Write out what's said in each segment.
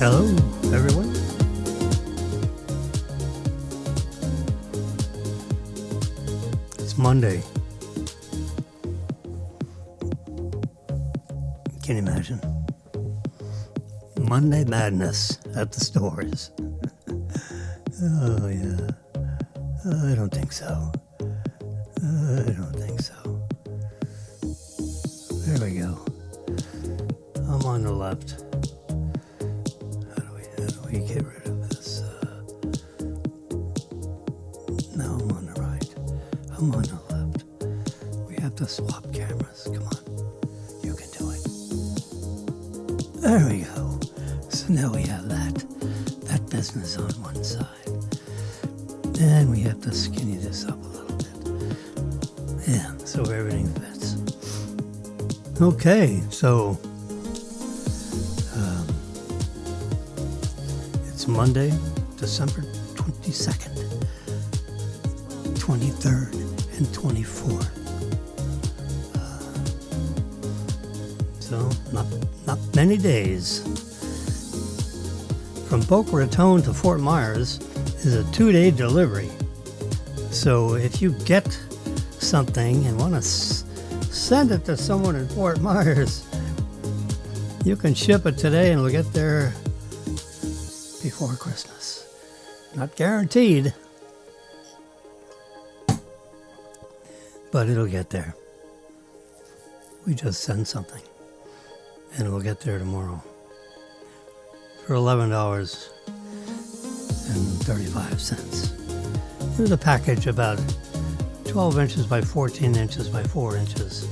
Hello, everyone. It's Monday. Can you imagine? Monday madness at the stores. Oh, yeah. I don't think so. I don't think so. There we go. I'm on the left. How do we get rid of this? No, I'm on the right. I'm on the left. We have to swap cameras. Come on. You can do it. There we go. So now we have that business on one side. And we have to skinny this up a little bit. Yeah, so everything fits. Okay, so it's Monday, December 22nd, 23rd, and 24th. So not many days. From Boca Raton to Fort Myers is a 2-day delivery. So if you get something and want to send it to someone in Fort Myers, you can ship it today and it'll get there before Christmas. Not guaranteed, but it'll get there. We just send something and it'll get there tomorrow for $11.35. Here's a package about 12 inches by 14 inches by 4 inches.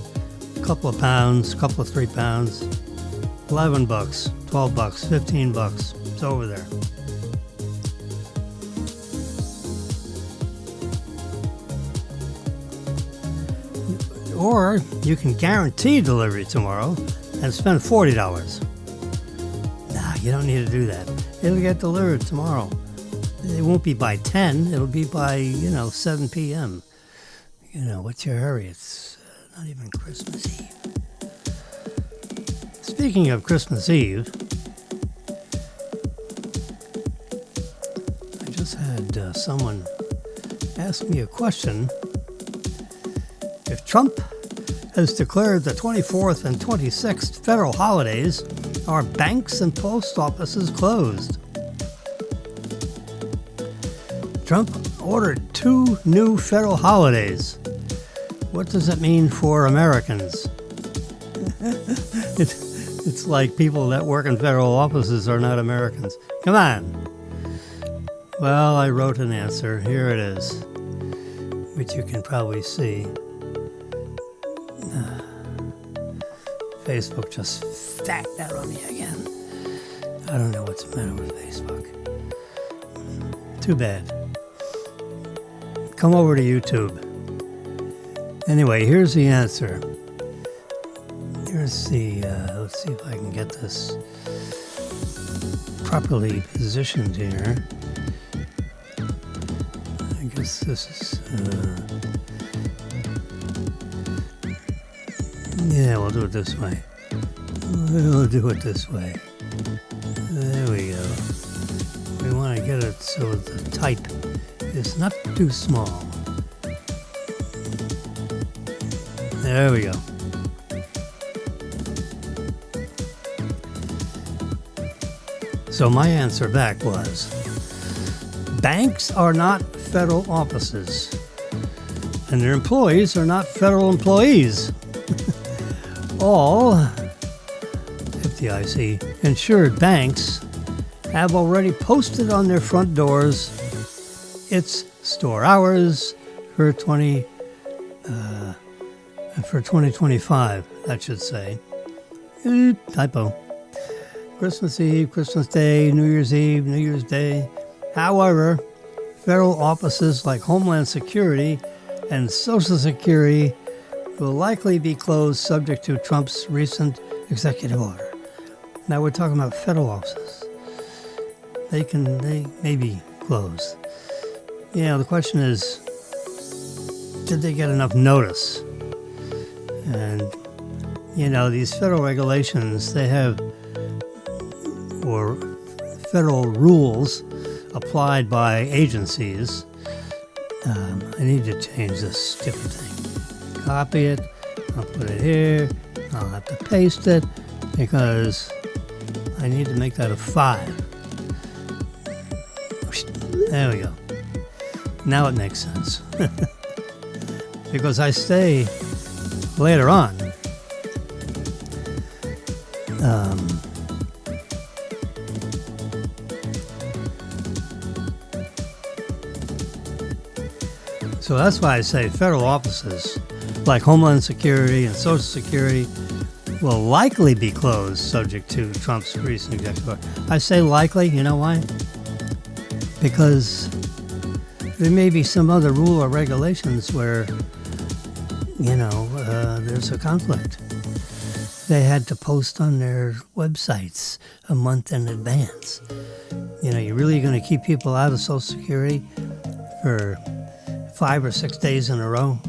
A couple of pounds, couple of 3 pounds. $11, $12, $15. It's over there. Or you can guarantee delivery tomorrow and spend $40. Nah, you don't need to do that. It'll get delivered tomorrow. It won't be by 10. It'll be by, 7 p.m. What's your hurry? It's not even Christmas Eve. Speaking of Christmas Eve, I just had someone ask me a question. If Trump has declared the 24th and 26th federal holidays, are banks and post offices closed? Trump ordered 2 new federal holidays. What does it mean for Americans? It's like people that work in federal offices are not Americans. Come on. Well, I wrote an answer. Here it is, which you can probably see. Facebook just stacked that on me again. I don't know what's the matter with Facebook. Too bad. Come over to YouTube. Anyway, here's the answer. Here's the, let's see if I can get this properly positioned here. I guess this is, yeah, we'll do it this way. We'll do it this way. There we go. We want to get it so the type is not too small. There we go. So my answer back was, banks are not federal offices, and their employees are not federal employees. All FDIC insured banks have already posted on their front doors its store hours for 2025, that should say. Typo. Christmas Eve, Christmas Day, New Year's Eve, New Year's Day. However, federal offices like Homeland Security and Social Security will likely be closed subject to Trump's recent executive order. Now we're talking about federal offices. They may be closed. The question is, did they get enough notice? And, these federal regulations, they have, or federal rules applied by agencies. I need to change this stupid thing. Copy it. I'll put it here. I'll have to paste it because I need to make that a 5. There we go. Now it makes sense. Because I stay later on. So that's why I say federal offices like Homeland Security and Social Security will likely be closed subject to Trump's recent executive order. I say likely, you know why? Because there may be some other rule or regulations where, there's a conflict. They had to post on their websites a month in advance. You're really going to keep people out of Social Security for 5 or 6 days in a row?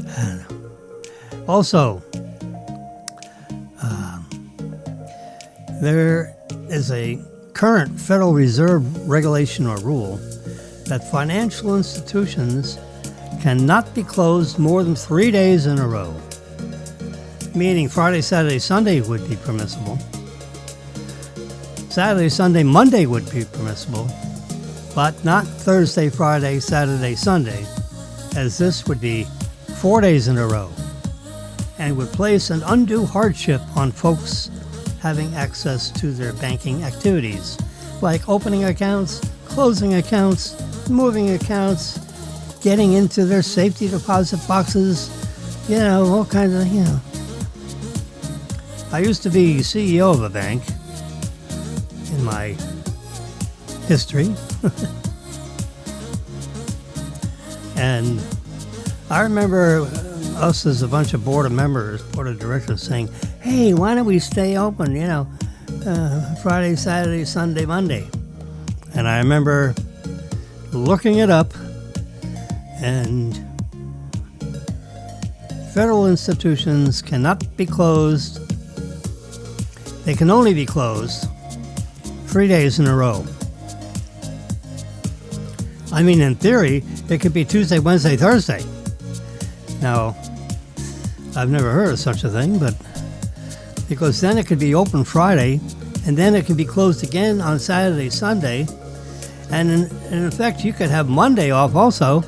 I don't know. Also, there is a current Federal Reserve regulation or rule that financial institutions cannot be closed more than 3 days in a row, meaning Friday, Saturday, Sunday would be permissible. Saturday, Sunday, Monday would be permissible, but not Thursday, Friday, Saturday, Sunday, as this would be 4 days in a row and would place an undue hardship on folks having access to their banking activities, like opening accounts, closing accounts, moving accounts, getting into their safety deposit boxes, all kinds of, I used to be CEO of a bank in my history. And I remember us as a bunch of board of directors saying, hey, why don't we stay open, Friday, Saturday, Sunday, Monday. And I remember looking it up, and federal institutions cannot be closed. They can only be closed 3 days in a row. I mean, in theory, it could be Tuesday, Wednesday, Thursday. Now, I've never heard of such a thing, but because then it could be open Friday, and then it could be closed again on Saturday, Sunday, and in effect, you could have Monday off also,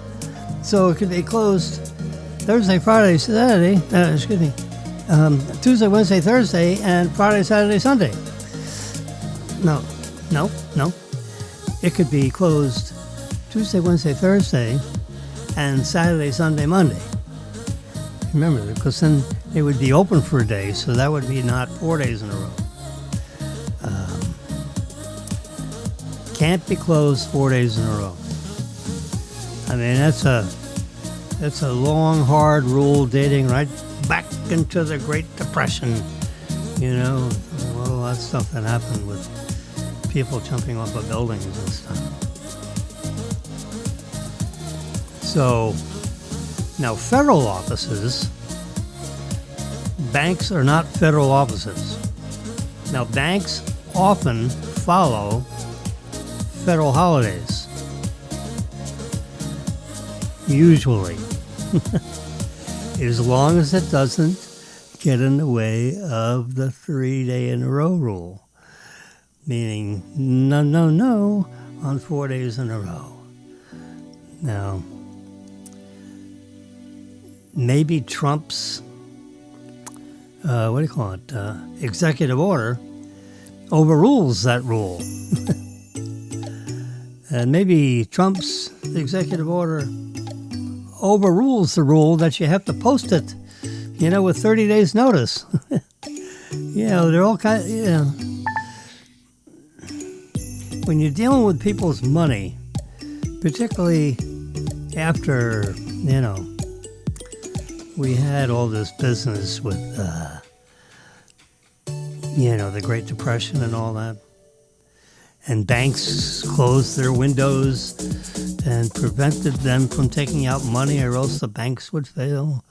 so it could be closed Thursday, Friday, Saturday, Tuesday, Wednesday, Thursday, and Friday, Saturday, Sunday. No. It could be closed Tuesday, Wednesday, Thursday, and Saturday, Sunday, Monday. Remember, because then it would be open for a day, so that would be not 4 days in a row. Can't be closed 4 days in a row. I mean, that's a long, hard rule dating right back into the Great Depression. All that stuff that happened with people jumping off of buildings and stuff. So, now federal offices, banks are not federal offices. Now, banks often follow federal holidays. Usually. As long as it doesn't get in the way of the 3 day in a row rule. Meaning, no, on 4 days in a row. Now, maybe Trump's, executive order overrules that rule. And maybe Trump's executive order overrules the rule that you have to post it, with 30 days notice. They're all when you're dealing with people's money, particularly after, we had all this business with, the Great Depression and all that. And banks closed their windows and prevented them from taking out money, or else the banks would fail.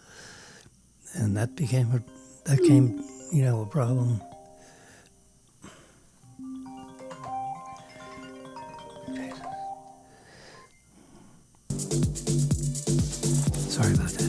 And that became a problem. Sorry about that.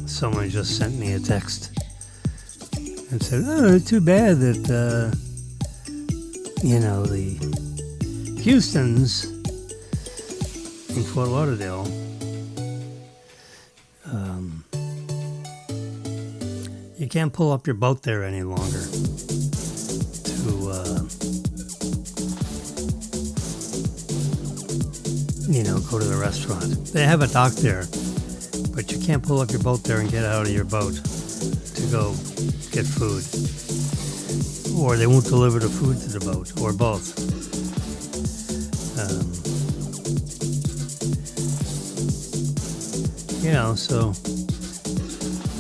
Someone just sent me a text and said, "Oh, too bad that the Houstons in Fort Lauderdale you can't pull up your boat there any longer to go to the restaurant. They have a dock there, but you can't pull up your boat there and get out of your boat to go get food. Or they won't deliver the food to the boat, or both. So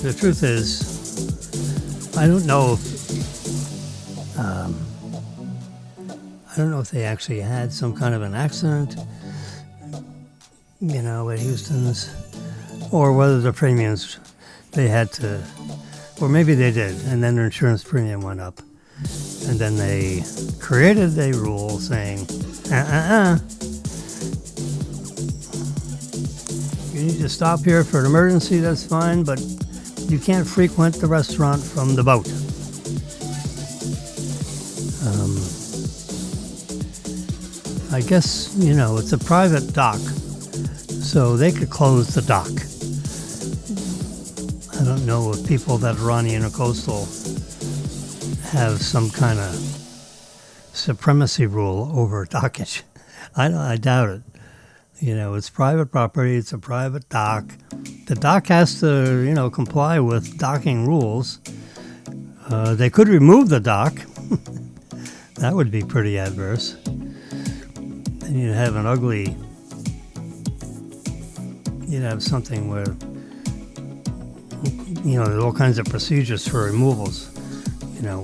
the truth is, I don't know if they actually had some kind of an accident, at Houston's, or whether the premiums they had to, or maybe they did, and then their insurance premium went up. And then they created a rule saying, you need to stop here for an emergency, that's fine, but you can't frequent the restaurant from the boat. I guess, it's a private dock, so they could close the dock. I don't know if people that are on the Intercoastal have some kind of supremacy rule over dockage. I doubt it. It's private property. It's a private dock. The dock has to, comply with docking rules. They could remove the dock. That would be pretty adverse. And you'd have an ugly... You'd have something where, there's all kinds of procedures for removals.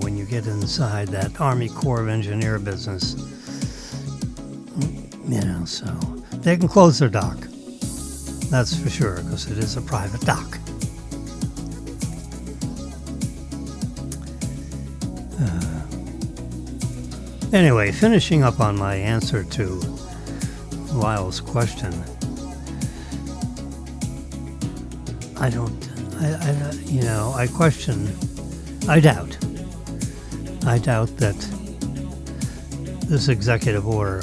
When you get inside that Army Corps of Engineer business, so they can close their dock. That's for sure, because it is a private dock. Anyway, finishing up on my answer to Lyle's question, I doubt that this executive order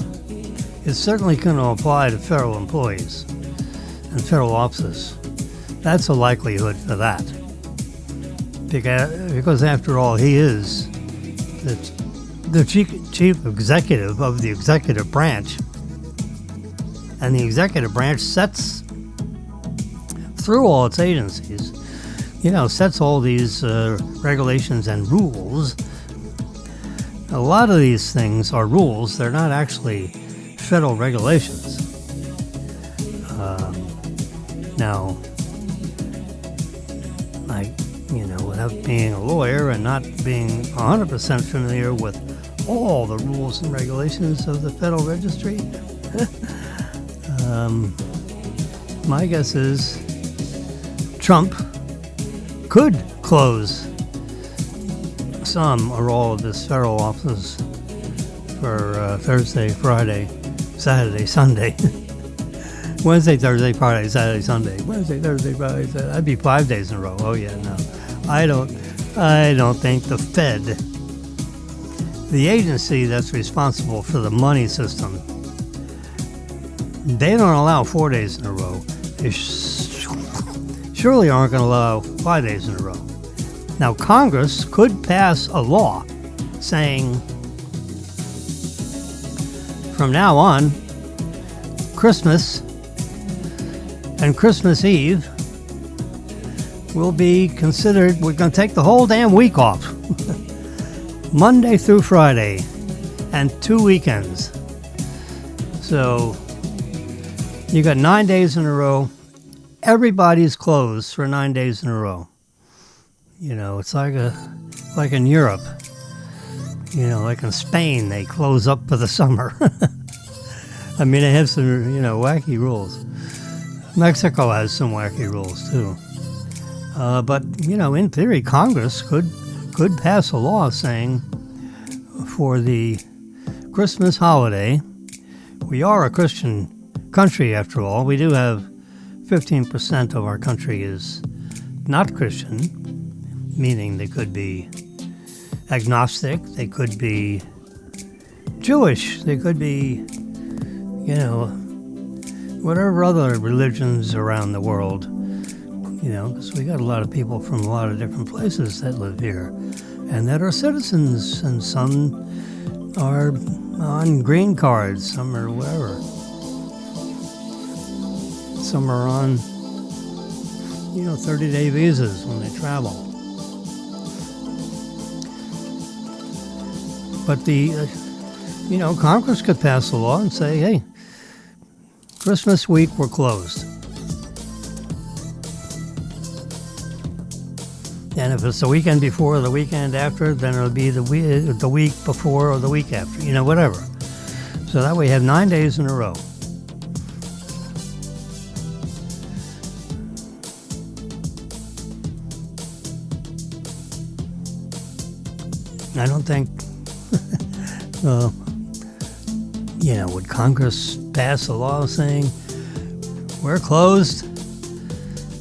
is certainly going to apply to federal employees and federal offices. That's a likelihood for that. Because after all, he is the chief executive of the executive branch. And the executive branch sets, through all its agencies, sets all these regulations and rules. A lot of these things are rules. They're not actually federal regulations. Now, without being a lawyer and not being 100% familiar with all the rules and regulations of the Federal Registry, my guess is Trump could close some or all of his federal offices for Thursday, Friday, Saturday, Sunday. Wednesday, Thursday, Friday, Saturday, Sunday. Wednesday, Thursday, Friday, Saturday. That'd be 5 days in a row. Oh yeah, no. I don't think the Fed, the agency that's responsible for the money system, they don't allow 4 days in a row. They surely aren't going to allow 5 days in a row. Now, Congress could pass a law saying, from now on, Christmas And Christmas Eve will be considered, we're going to take the whole damn week off. Monday through Friday and 2 weekends. So you got 9 days in a row. Everybody's closed for 9 days in a row. You know, it's like in Europe. You know, like in Spain, they close up for the summer. I mean, they have some, wacky rules. Mexico has some wacky rules too. But, in theory, Congress could pass a law saying for the Christmas holiday, we are a Christian country after all. We do have 15% of our country is not Christian, meaning they could be agnostic, they could be Jewish, they could be, whatever other religions around the world, because we got a lot of people from a lot of different places that live here and that are citizens, and some are on green cards, some are whatever. Some are on, 30-day visas when they travel. But Congress could pass a law and say, hey, Christmas week, we're closed. And if it's the weekend before or the weekend after, then it'll be the week before or the week after, whatever. So that way you have 9 days in a row. I don't think, would Congress pass a law saying we're closed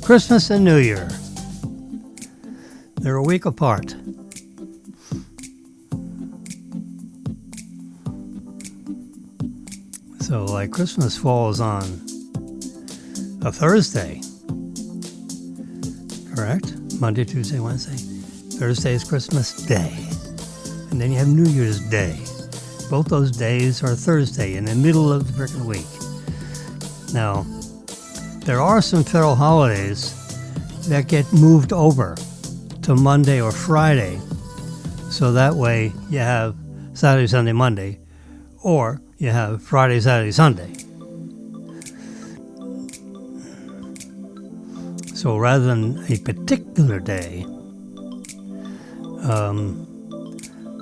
Christmas and New Year? They're a week apart. So, like, Christmas falls on a Thursday, correct? Monday, Tuesday, Wednesday. Thursday is Christmas Day. And then you have New Year's Day. Both those days are Thursday in the middle of the freaking week. Now, there are some federal holidays that get moved over to Monday or Friday. So that way you have Saturday, Sunday, Monday, or you have Friday, Saturday, Sunday. So rather than a particular day,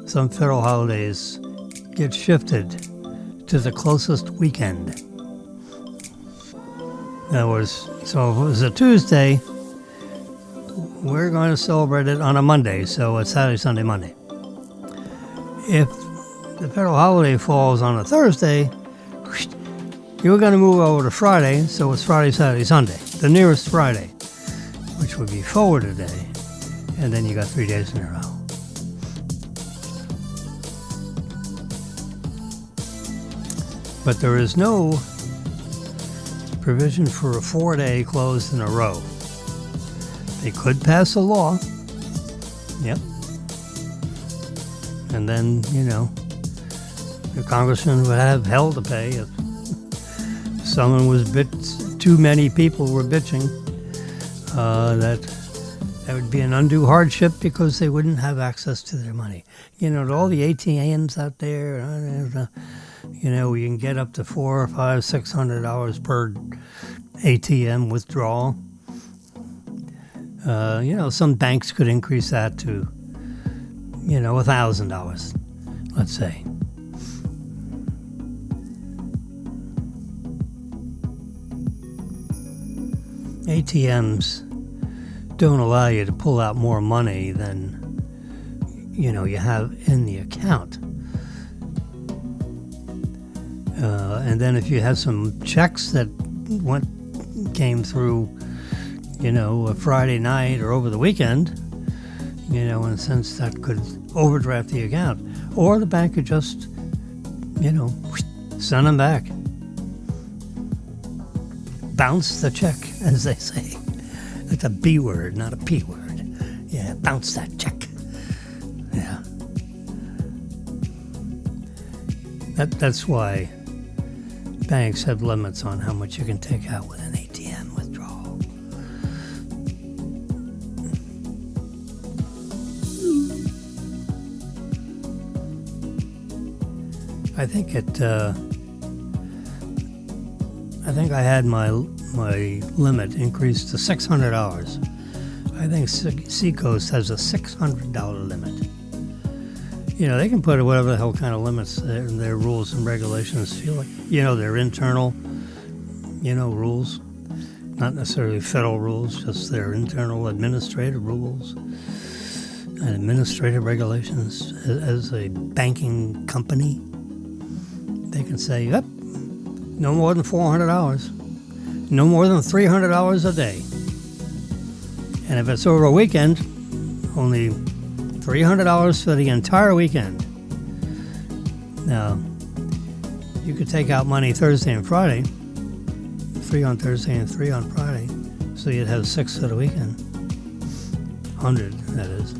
some federal holidays get shifted to the closest weekend. In other words, so if it was a Tuesday, we're going to celebrate it on a Monday, so it's Saturday, Sunday, Monday. If the federal holiday falls on a Thursday, you're going to move over to Friday, so it's Friday, Saturday, Sunday, the nearest Friday, which would be forward a day, and then you got 3 days in a row. But there is no provision for a 4-day closed in a row. They could pass a law. Yep. And then, the congressman would have hell to pay if someone was too many people were bitching. That would be an undue hardship because they wouldn't have access to their money. All the ATMs out there, you can get up to $400 or $600 per ATM withdrawal. Some banks could increase that to, $1,000, let's say. ATMs don't allow you to pull out more money than, you have in the account. And then if you have some checks that came through, a Friday night or over the weekend, in a sense that could overdraft the account. Or the bank could just, send them back. Bounce the check, as they say. It's a B word, not a P word. Yeah, bounce that check. Yeah. That's why banks have limits on how much you can take out with an ATM withdrawal. I think I had my limit increased to 600 hours. I think Seacoast has a $600 limit. You know, they can put whatever the hell kind of limits their rules and regulations feel like. You know, their internal, rules. Not necessarily federal rules, just their internal administrative rules and administrative regulations. As a banking company, they can say, yep, no more than 400 hours. No more than 300 hours a day. And if it's over a weekend, only 300 hours for the entire weekend. Now, you could take out money Thursday and Friday, 3 on Thursday and 3 on Friday, so you'd have 6 for the weekend. 100, that is.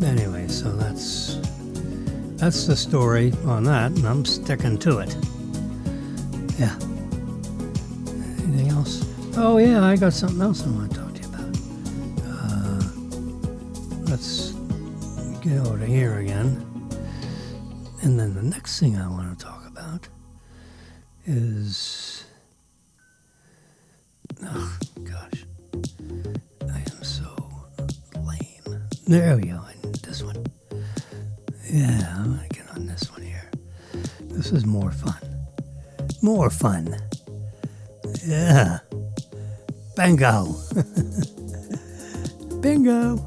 Anyway, so that's the story on that, and I'm sticking to it. Yeah. Anything else? Oh yeah, I got something else I want to talk to you about. Let's get over to here again. And then the next thing I want to talk about is... Oh, gosh. I am so lame. There we go. This one. Yeah, I'm going to get on this one here. This is more fun. More fun. Yeah. Bingo. Bingo.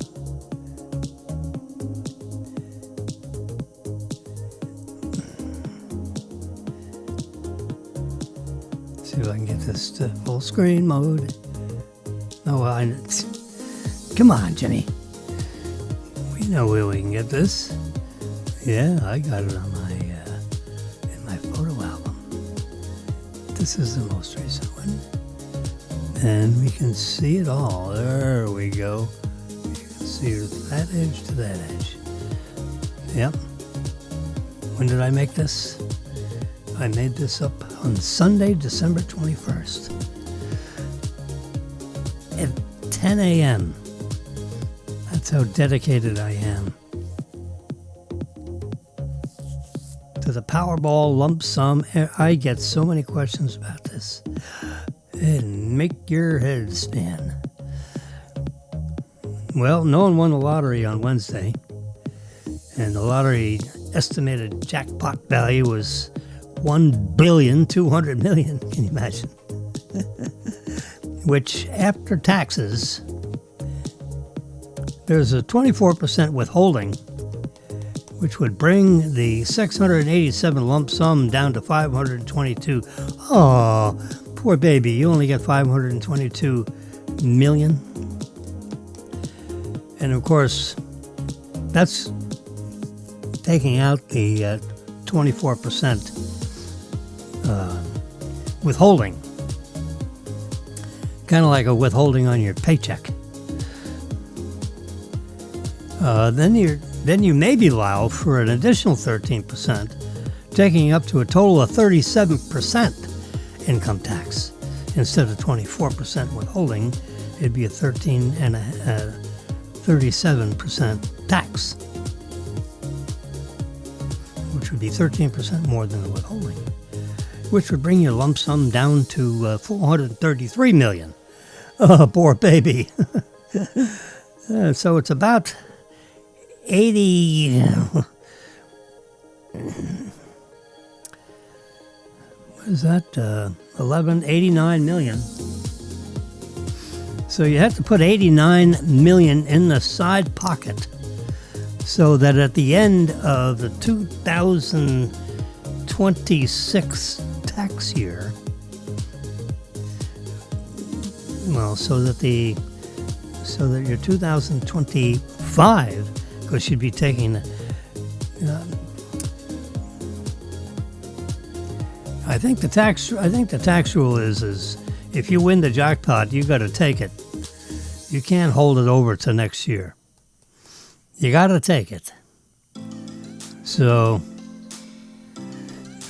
See if I can get this to full screen mode. Oh, come on, Jimmy. We know where we can get this. Yeah, I got it on in my photo album. This is the most recent one. And we can see it all. There we go. You can see that edge to that edge. Yep. When did I make this? I made this up on Sunday, December 21st. At 10 a.m. That's how dedicated I am to the Powerball lump sum. I get so many questions about this. It'd make your head spin. Well, no one won the lottery on Wednesday, and the lottery estimated jackpot value was $1,200,000,000. Can you imagine? Which, after taxes, there's a 24% withholding, which would bring the 687 lump sum down to 522. Oh, poor baby, you only get 522 million. And of course, that's taking out the 24% withholding. Kind of like a withholding on your paycheck. Then you may be liable for an additional 13%, taking up to a total of 37% income tax. Instead of 24% withholding, it'd be a 37% tax, which would be 13% more than the withholding, which would bring your lump sum down to $433 million. Oh, poor baby. So it's about 80. What is that? 89 million. So you have to put 89 million in the side pocket, so that at the end of the 2026 tax year, well, so that your 2025, because you'd be taking, I think the tax rule is if you win the jackpot, you got to take it. You can't hold it over to next year. You got to take it. So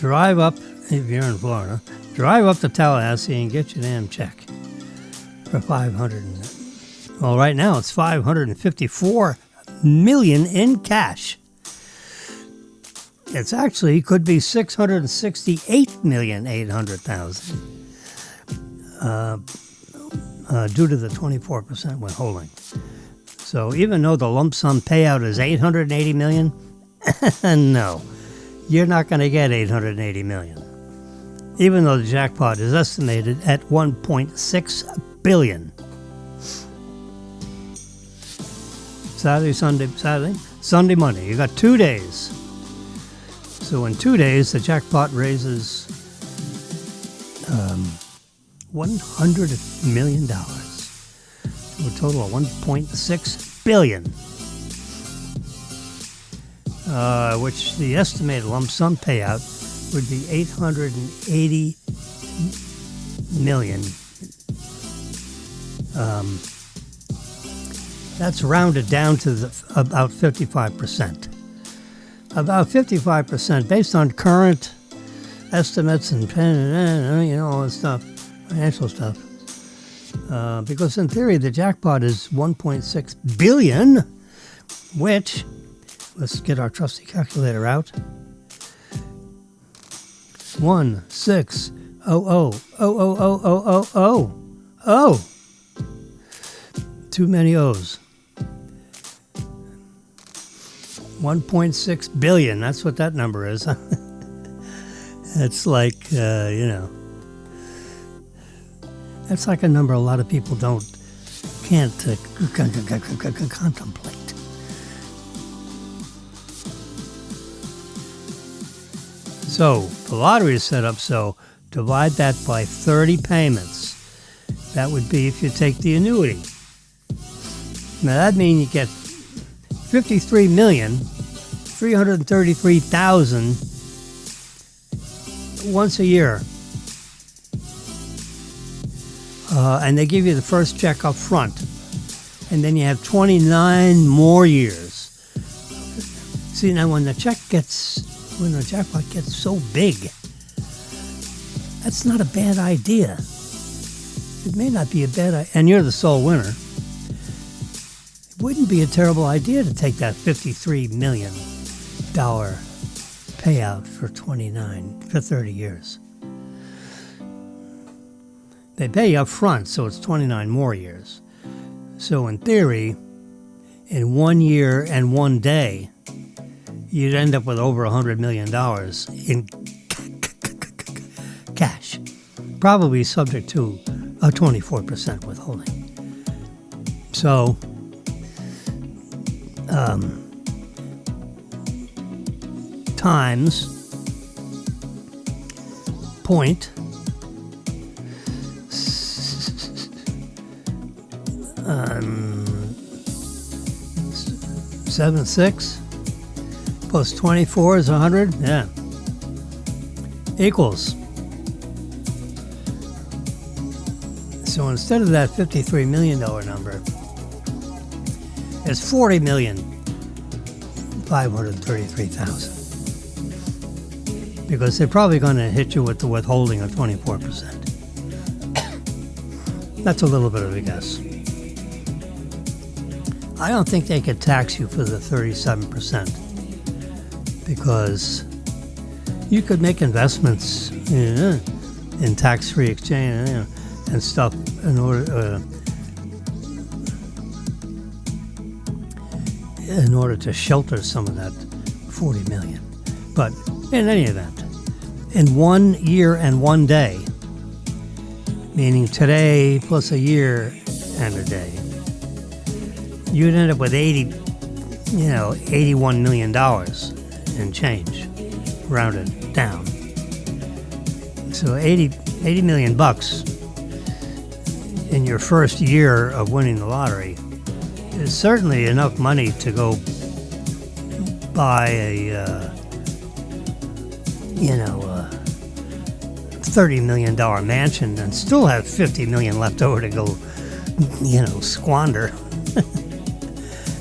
drive up, if you're in Florida, Drive up to Tallahassee and get your damn check for well, right now it's $554 million in cash. It's actually could be $668,800,000 due to the 24% withholding. So even though the lump sum payout is $880 million, no, you're not going to get $880 million. Even though the jackpot is estimated at $1.6 billion. Sunday, Monday. You got 2 days. So in 2 days, the jackpot raises $100 million to a total of $1.6 billion, which the estimated lump sum payout would be $880 million. That's rounded down to about 55%. About 55% based on current estimates and all this stuff, financial stuff. Because in theory, the jackpot is $1.6 billion, which, let's get our trusty calculator out. 1,600,000,000. Too many O's. 1.6 billion. That's what that number is. It's like, that's like a number a lot of people can't contemplate. So the lottery is set up so divide that by 30 payments. That would be if you take the annuity. Now that means you get 53,333,000 once a year. And they give you the first check up front. And then you have 29 more years. See, now when the jackpot gets so big, that's not a bad idea. It may not be a bad idea, and you're the sole winner. It wouldn't be a terrible idea to take that $53 million payout for 30 years. They pay you up front, so it's 29 more years. So in theory, in 1 year and 1 day, you'd end up with over $100 million in cash, probably subject to a 24% withholding. So, times 0.76 plus 24 is 100. Yeah, equals. So instead of that $53 million number, it's $40,533,000. Because they're probably going to hit you with the withholding of 24%. That's a little bit of a guess. I don't think they could tax you for the 37%. Because you could make investments in tax-free exchange and stuff in order to shelter some of that $40 million. But in any event, in 1 year and 1 day, meaning today plus a year and a day, you'd end up with $81 million in change, rounded down. So 80 million bucks in your first year of winning the lottery is certainly enough money to go buy a $30 million mansion and still have $50 million left over to go, squander.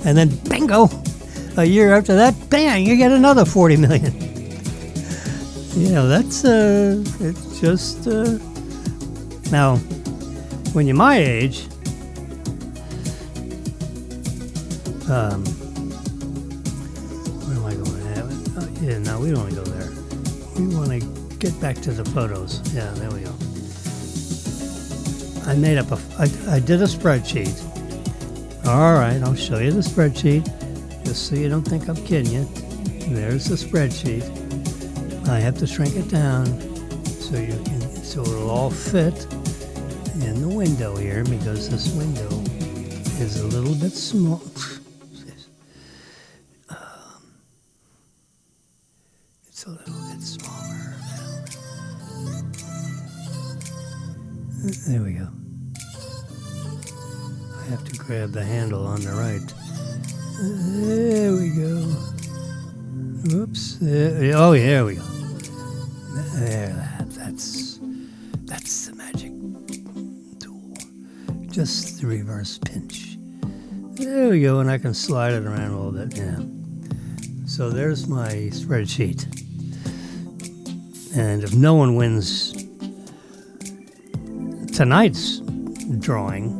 And then bingo, a year after that, bang, you get another $40 million. That's, it's just, now, when you're my age, where am I going? No, we don't want to go there. We want to get back to the photos. Yeah, there we go. I did a spreadsheet. All right, I'll show you the spreadsheet, just so you don't think I'm kidding you. There's the spreadsheet. I have to shrink it down so it'll all fit in the window here, because this window is a little bit small. It's a little bit smaller. There we go. I have to grab the handle on the right. There we go. Oops. Oh, yeah, there we go. That's the magic tool. Just the reverse pinch. There we go, and I can slide it around a little bit. Yeah. So there's my spreadsheet. And if no one wins tonight's drawing,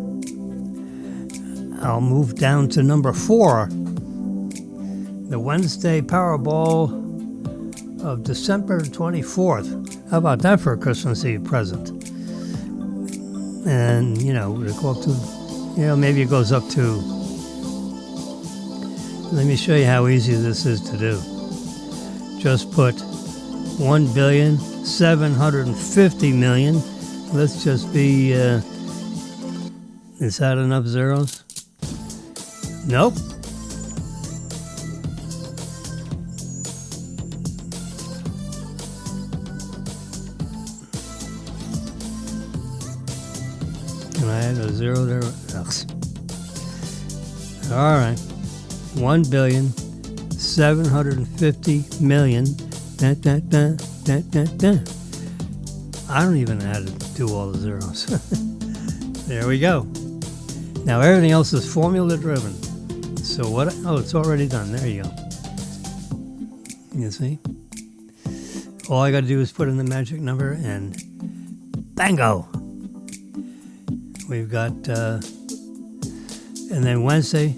I'll move down to number 4. The Wednesday Powerball of December 24th. How about that for a Christmas Eve present? And, it'll go up to, maybe it goes up to, let me show you how easy this is to do. Just put 1,750,000,000. Let's just be, is that enough zeros? Nope. Can I add a zero there? All right. 1,750,000,000. I don't even know how to do all the zeros. There we go. Now everything else is formula driven. So what? Oh, it's already done. There you go. You see? All I got to do is put in the magic number and bango! We've got, and then Wednesday,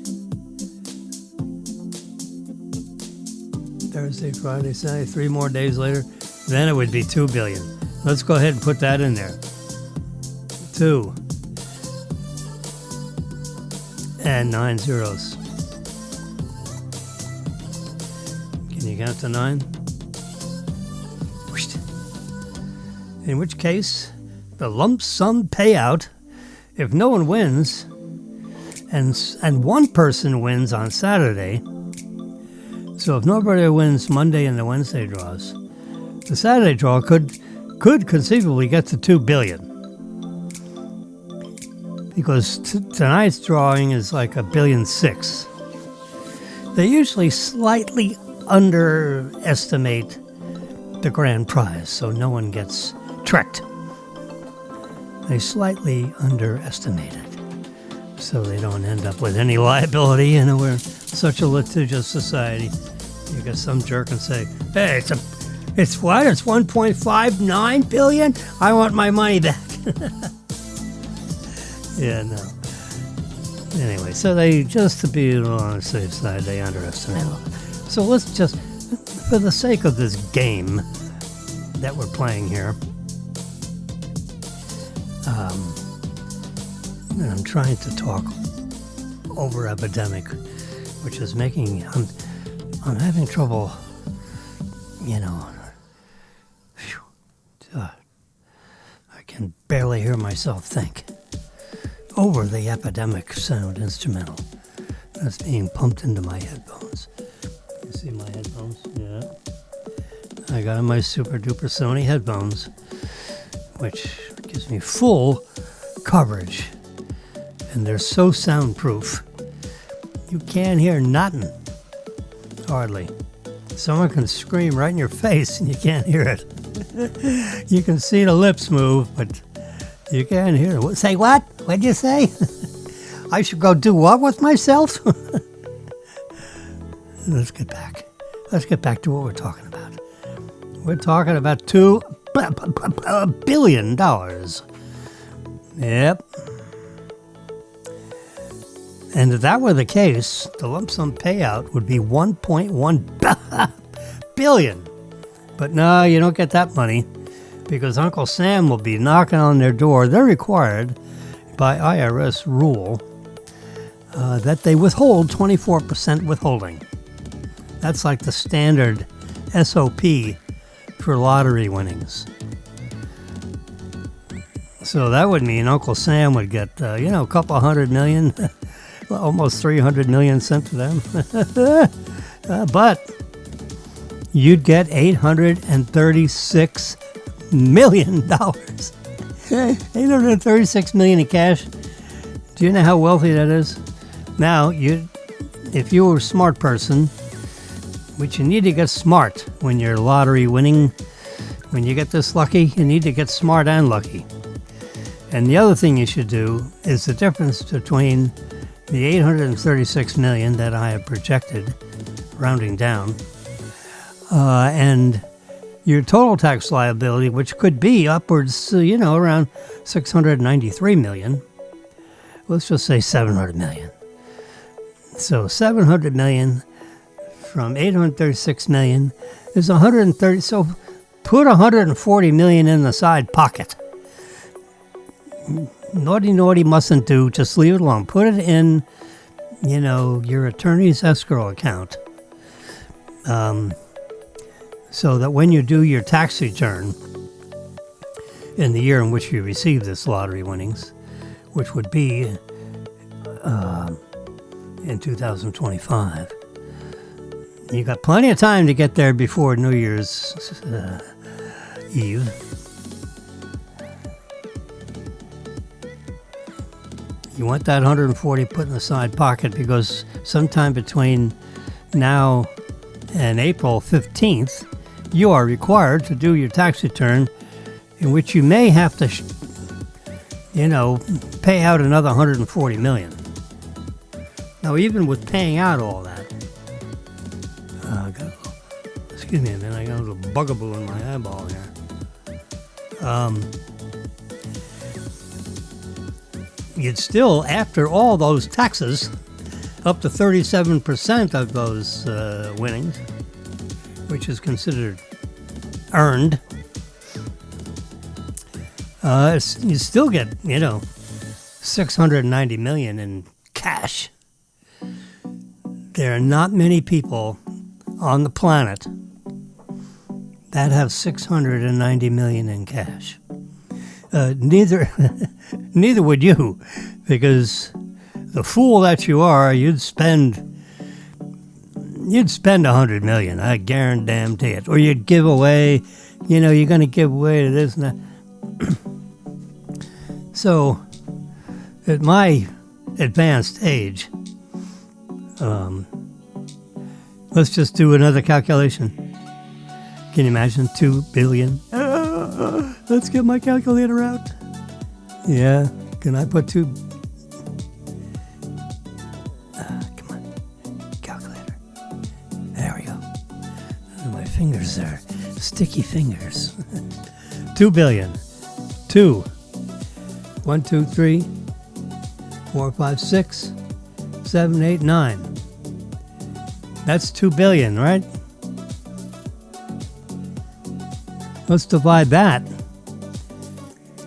Thursday, Friday, Saturday, 3 more days later, then it would be 2 billion. Let's go ahead and put that in there. 2 and 9 zeros. Can you count to 9? In which case, the lump sum payout, if no one wins, and one person wins on Saturday, so if nobody wins Monday and the Wednesday draws, the Saturday draw could conceivably get to 2 billion. Because tonight's drawing is like $1.6 billion. They usually slightly underestimate the grand prize, so no one gets tricked. They slightly underestimate it, so they don't end up with any liability. We're such a litigious society. You get some jerk and say, "Hey, it's what? It's 1.59 billion. I want my money back." Yeah, no. Anyway, so they, just to be on the safe side, they underestimate it. So let's just, for the sake of this game that we're playing here, I'm trying to talk over epidemic, which is making, I'm having trouble, I can barely hear myself think. Over the epidemic sound instrumental that's being pumped into my headphones. You see my headphones? Yeah. I got my super duper Sony headphones, which gives me full coverage. And they're so soundproof. You can't hear nothing. Hardly. Someone can scream right in your face and you can't hear it. You can see the lips move, but you can't hear it. Say what? What'd you say? I should go do what with myself? Let's get back. Let's get back to what we're talking about. We're talking about $2 billion. Yep. And if that were the case, the lump sum payout would be $1.1 billion. But no, you don't get that money because Uncle Sam will be knocking on their door. They're required by IRS rule that they withhold 24% withholding. That's like the standard SOP for lottery winnings. So that would mean Uncle Sam would get, a couple $100 million, almost $300 million sent to them. But you'd get $836 million. $836 million in cash. Do you know how wealthy that is? Now, if you were a smart person, which you need to get smart when you're lottery winning, when you get this lucky, you need to get smart and lucky. And the other thing you should do is the difference between the $836 million that I have projected, rounding down, and your total tax liability, which could be upwards, around $693 million. Let's just say $700 million. So $700 million from $836 million is $130. So put $140 million in the side pocket. Naughty mustn't do. Just leave it alone. Put it in, your attorney's escrow account. So that when you do your tax return in the year in which you receive this lottery winnings, which would be in 2025, you got plenty of time to get there before New Year's Eve. You want that 140 put in the side pocket because sometime between now and April 15th, you are required to do your tax return, in which you may have to, pay out another $140 million. Now, even with paying out all that, excuse me a minute, I got a little bugaboo in my eyeball here. You'd still, after all those taxes, up to 37% of those winnings, which is considered earned, you still get, $690 million in cash. There are not many people on the planet that have $690 million in cash. Neither would you, because the fool that you are, you'd spend $100 million. I guarantee it. Or you'd give away, you're going to give away to this and that. So, at my advanced age, let's just do another calculation. Can you imagine 2 billion? Let's get my calculator out. Yeah, can I put 2? Come on, calculator. There we go. My fingers are sticky fingers. 2 billion. 2. 1, 2, 3, 4, 5, 6, 7, 8, 9. That's 2 billion, right? Let's divide that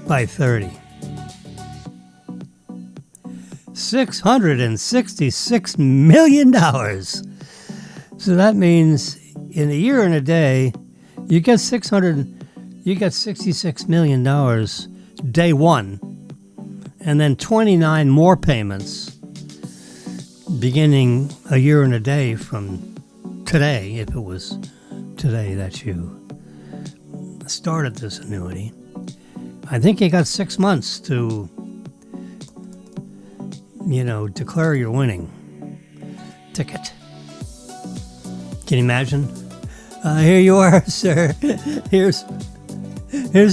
by 30. $666 million. So that means in a year and a day, you get $66 million day one, and then 29 more payments beginning a year and a day from today, if it was today that you started this annuity. I think you got 6 months to, declare your winning ticket. Can you imagine? Here you are, sir. Here's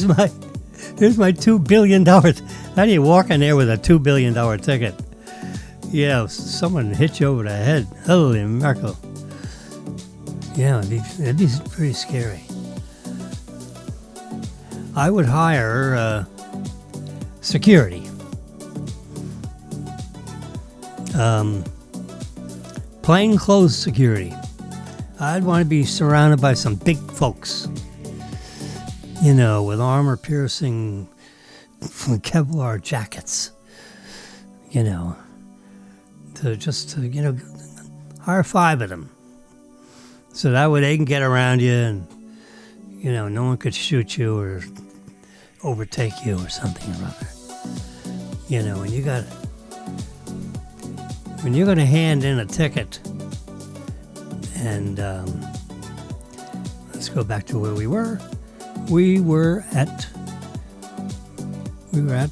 my $2 billion. How do you walk in there with a $2 billion ticket? Yeah, someone hit you over the head. Holy mackerel. Yeah, it'd be pretty scary. I would hire security. Plainclothes security. I'd want to be surrounded by some big folks, with armor-piercing Kevlar jackets, to hire 5 of them. So that way they can get around you and, no one could shoot you or overtake you or something or other. When you're going to hand in a ticket, and let's go back to where we were. We were at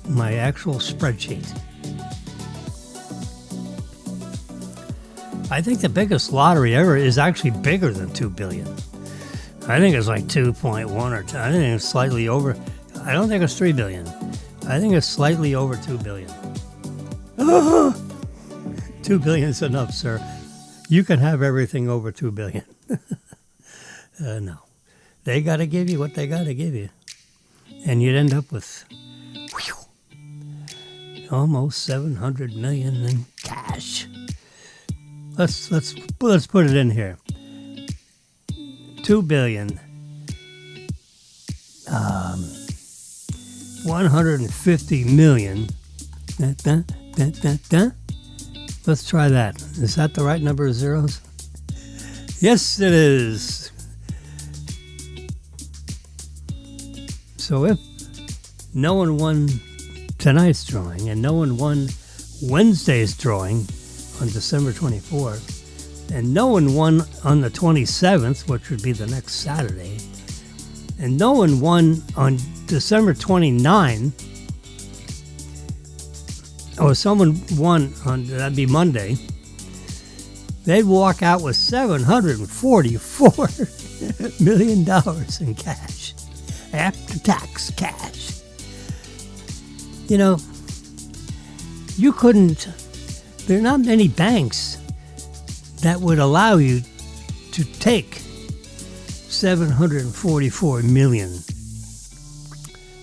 my actual spreadsheet. I think the biggest lottery ever is actually bigger than 2 billion. I think it's like 2.1 or 2. I think it's slightly over. I don't think it's 3 billion. I think it's slightly over 2 billion. 2 billion is enough, sir. You can have everything over 2 billion. No. They got to give you what they got to give you. And you'd end up with almost 700 million in cash. Let's put it in here. 2 billion. 150 million. Let's try that. Is that the right number of zeros? Yes, it is. So if no one won tonight's drawing and no one won Wednesday's drawing on December 24th, and no one won on the 27th, which would be the next Saturday, and no one won on December 29th, or someone won on, that'd be Monday, they'd walk out with $744 million in cash, after-tax cash. You couldn't, there are not many banks that would allow you to take $744 million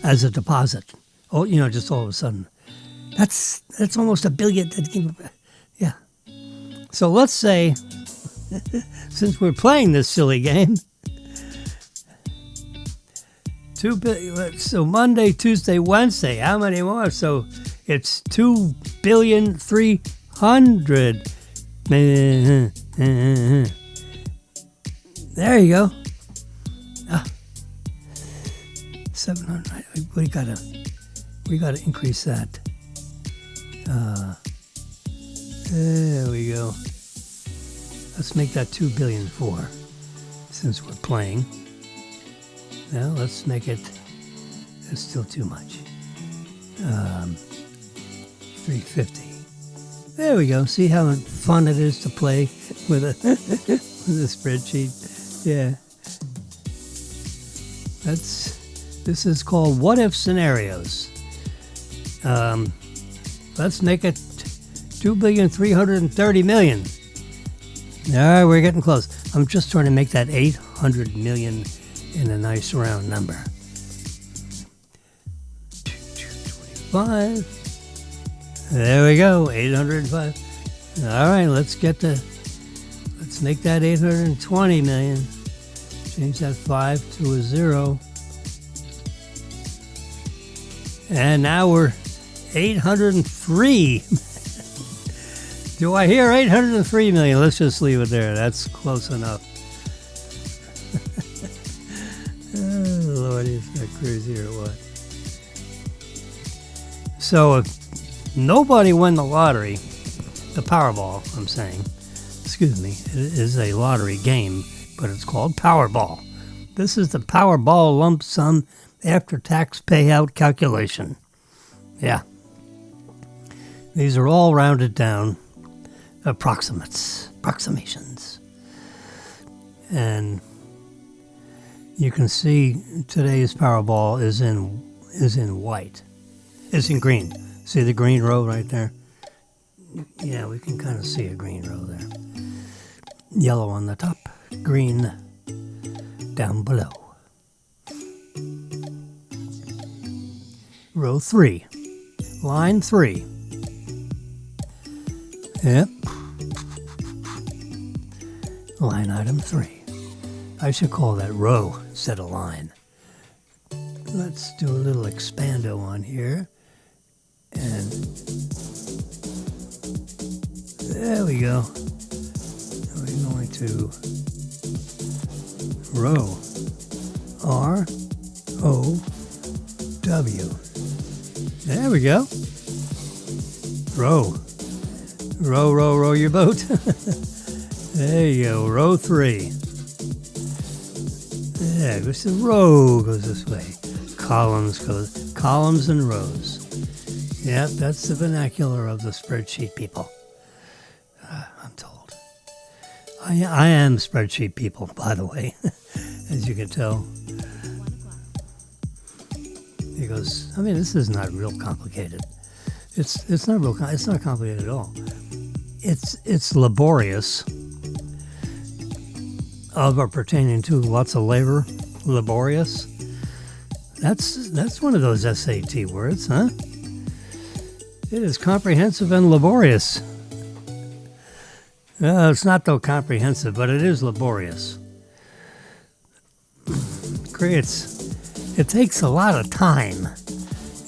as a deposit. Oh, just all of a sudden. That's almost $1 billion. Yeah. So let's say, since we're playing this silly game, 2 billion. So Monday, Tuesday, Wednesday. How many more? So it's 2,300,000,000. There you go. 700. We gotta increase that. There we go. Let's make that 2,000,000,004 since we're playing. Now let's make it. It's still too much. 350. There we go. See how fun it is to play with a spreadsheet. Yeah. This is called What If Scenarios. Let's make it 2,330,000,000. All right, we're getting close. I'm just trying to make that 800 million in a nice round number. 225. There we go, 805. All right, let's make that 820 million. Change that 5 to a 0. And now we're 803. Do I hear 803 million? Let's just leave it there. That's close enough. Oh, Lord, is that crazy or what? So if nobody won the lottery, the Powerball, I'm saying, excuse me, it is a lottery game, but it's called Powerball. This is the Powerball lump sum after-tax payout calculation. Yeah. These are all rounded down approximations. And you can see today's Powerball is in white. It's in green. See the green row right there? Yeah, we can kind of see a green row there. Yellow on the top, green down below. row 3, line 3. Yep. Line item 3. I should call that row instead of line. Let's do a little expando on here. And there we go. We're going to row. R-O-W. There we go. Row. Row, row, row your boat. There you go. Row 3. Yeah, this is row goes this way. Columns and rows. Yep, that's the vernacular of the spreadsheet people. I'm told. I am spreadsheet people, by the way, as you can tell. Because this is not real complicated. It's not real. It's not complicated at all. It's laborious. Of or pertaining to lots of labor, laborious. That's one of those SAT words, huh? It is comprehensive and laborious. It's not though comprehensive, but it is laborious. It takes a lot of time,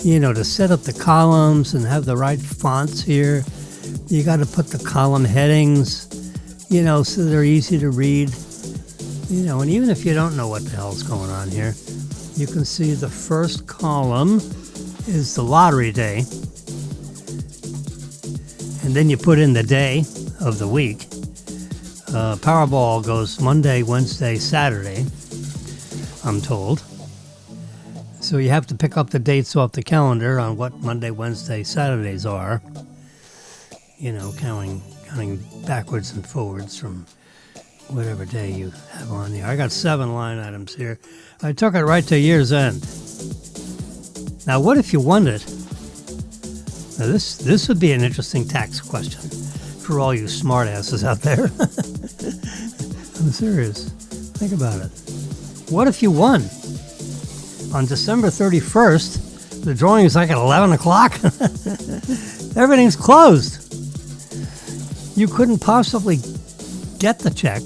to set up the columns and have the right fonts here. You got to put the column headings, so they're easy to read. And even if you don't know what the hell's going on here, you can see the first column is the lottery day. And then you put in the day of the week. Powerball goes Monday, Wednesday, Saturday, I'm told. So you have to pick up the dates off the calendar on what Monday, Wednesday, Saturdays are. Counting backwards and forwards from whatever day you have on here. I got 7 line items here. I took it right to year's end. Now, what if you won it? Now, this would be an interesting tax question for all you smartasses out there. I'm serious. Think about it. What if you won? On December 31st, the drawing is like at 11 o'clock. Everything's closed. You couldn't possibly get the check,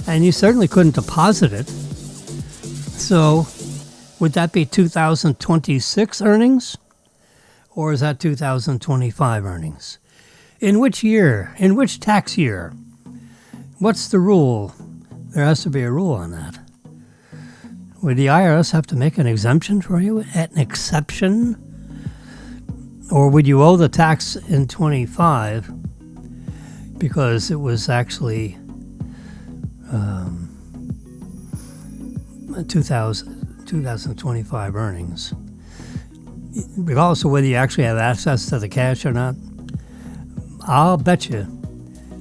and you certainly couldn't deposit it. So, would that be 2026 earnings, or is that 2025 earnings? In which year? In which tax year? What's the rule? There has to be a rule on that. Would the IRS have to make an exemption for you? An exception? Or would you owe the tax in 25 because it was actually 2025 earnings? Regardless of whether you actually have access to the cash or not, I'll bet you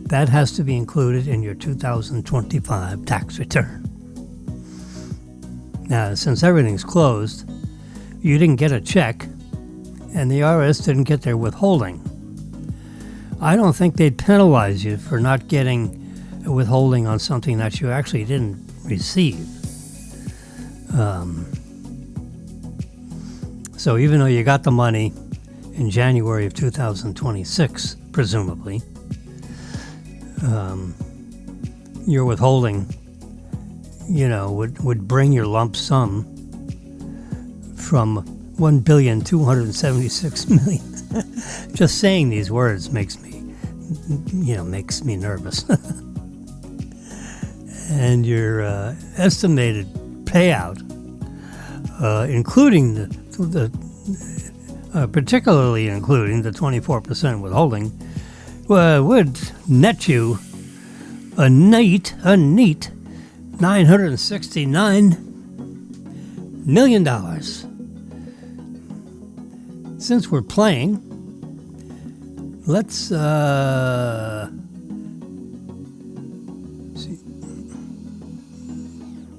that has to be included in your 2025 tax return. Now, since everything's closed, you didn't get a check, and the IRS didn't get their withholding. I don't think they'd penalize you for not getting a withholding on something that you actually didn't receive. So even though you got the money in January of 2026, presumably, your withholding, would bring your lump sum from $1,276,000,000. Just saying these words makes me nervous. And your estimated payout, including particularly including the 24% withholding, would net you a neat $969 million. Since we're playing, let's see.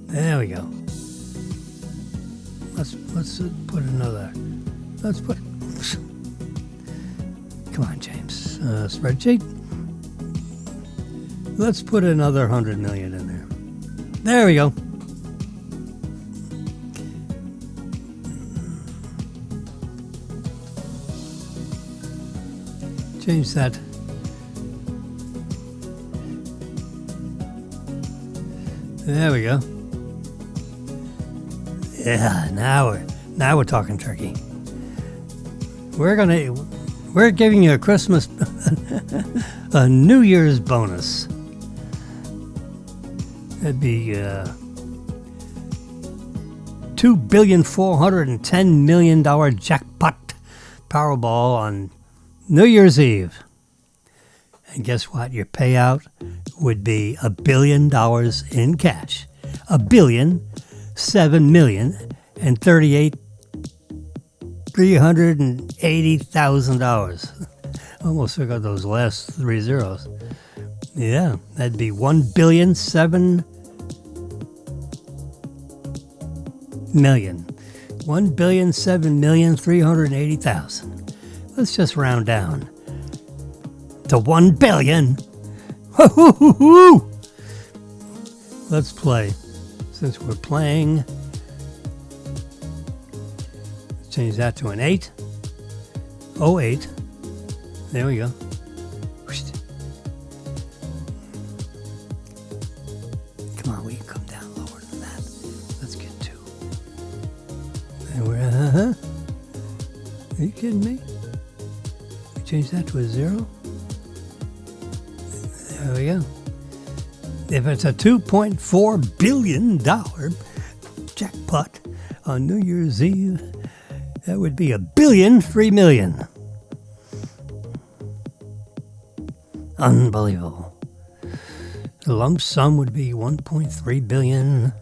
There we go. Let's put another. Let's put. Come on, James. Spreadsheet. Let's put another 100 million in there. There we go. change that. There we go. Yeah, now we're talking turkey. We're giving you a Christmas, a New Year's bonus. That'd be $2,410,000,000 jackpot Powerball on New Year's Eve. And guess what? Your payout would be $1 billion in cash. $1,007,038,380,000. Almost forgot those last three zeros. Yeah, that'd be $1,007,380,000. Let's just round down to 1 billion. Let's play. Since we're playing, change that to an 8. 08. There we go. Come on, we can come down lower than that. Let's get 2. And we're Are you kidding me? We change that to a 0. There we go. If it's a $2.4 billion jackpot on New Year's Eve, that would be $1,000,003,000,000. Unbelievable. The lump sum would be $1.3 billion.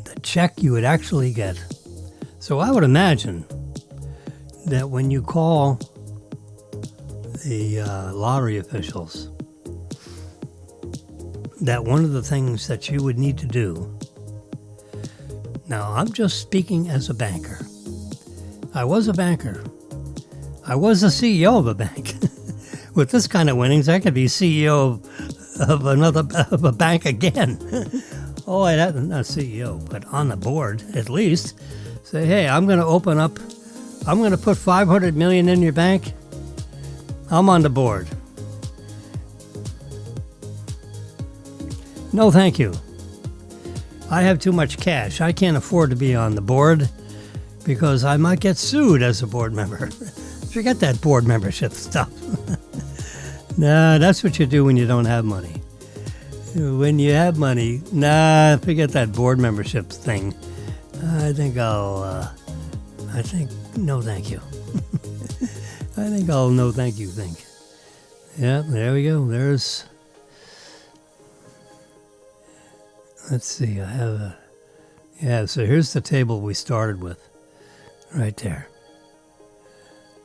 The check you would actually get. So I would imagine that when you call the lottery officials, that one of the things that you would need to do. Now, I'm just speaking as a banker. I was a banker. I was the CEO of a bank. With this kind of winnings, I could be CEO of a bank again. Oh, not CEO, but on the board at least. Say, hey, I'm going to put $500 million in your bank. I'm on the board. No, thank you. I have too much cash. I can't afford to be on the board because I might get sued as a board member. Forget that board membership stuff. Nah, that's what you do when you don't have money. When you have money, forget that board membership thing. No thank you. I think I'll no thank you think. Yeah, there we go. Let's see, so here's the table we started with, right there.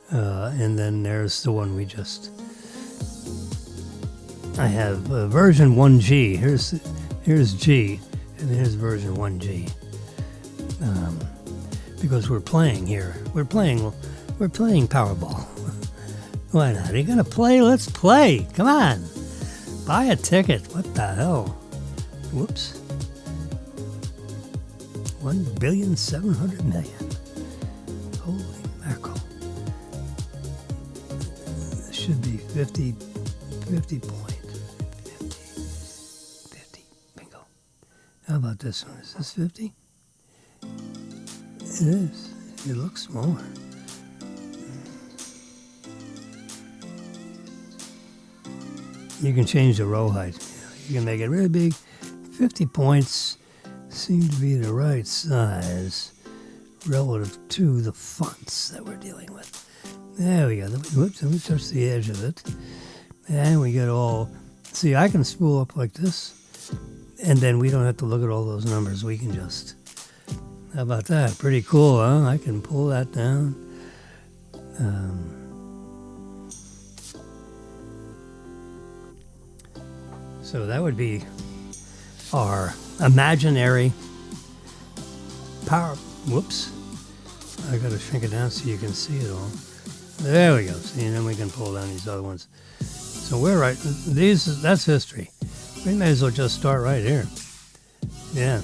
And then there's the one I have version 1G. Here's G, and here's version 1G. Because we're playing here. We're playing Powerball. Why not? Are you going to play? Let's play. Come on. Buy a ticket. What the hell? Whoops. 1,700,000,000. Holy mackerel. This should be 50 points. 50. Bingo. How about this one? Is this 50? It is. It looks smaller. You can change the row height. You can make it really big. 50 points seem to be the right size relative to the fonts that we're dealing with. There we go. Whoops, let me touch the edge of it. And we get all... See, I can spool up like this, and then we don't have to look at all those numbers. We can just... How about that? Pretty cool, huh? I can pull that down. So that would be our imaginary power. Whoops. I got to shrink it down so you can see it all. There we go. See, and then we can pull down these other ones. So we're right. That's history. We may as well just start right here. Yeah.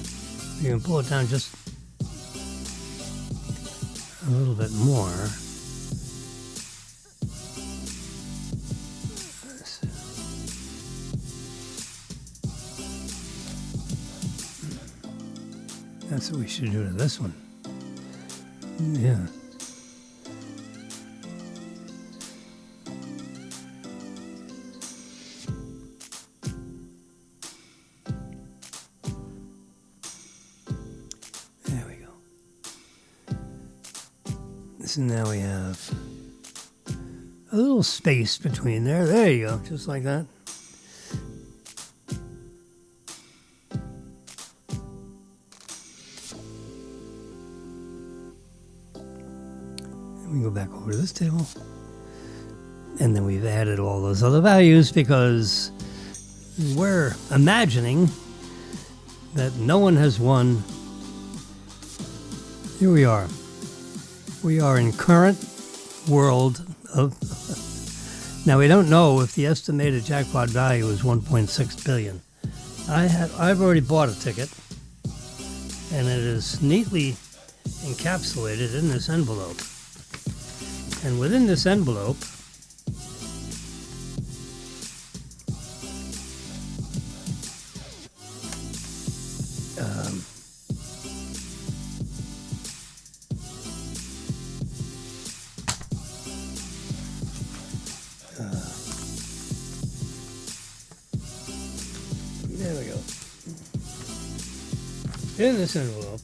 You can pull it down just a little bit more. That's what we should do to this one. Yeah. There we go. So now we have a little space between there. There you go, just like that. We go back over to this table, and then we've added all those other values because we're imagining that no one has won. Here we are. We are in current world of. Now we don't know if the estimated jackpot value is 1.6 billion. I've already bought a ticket, and it is neatly encapsulated in this envelope. And within this envelope, there we go. In this envelope,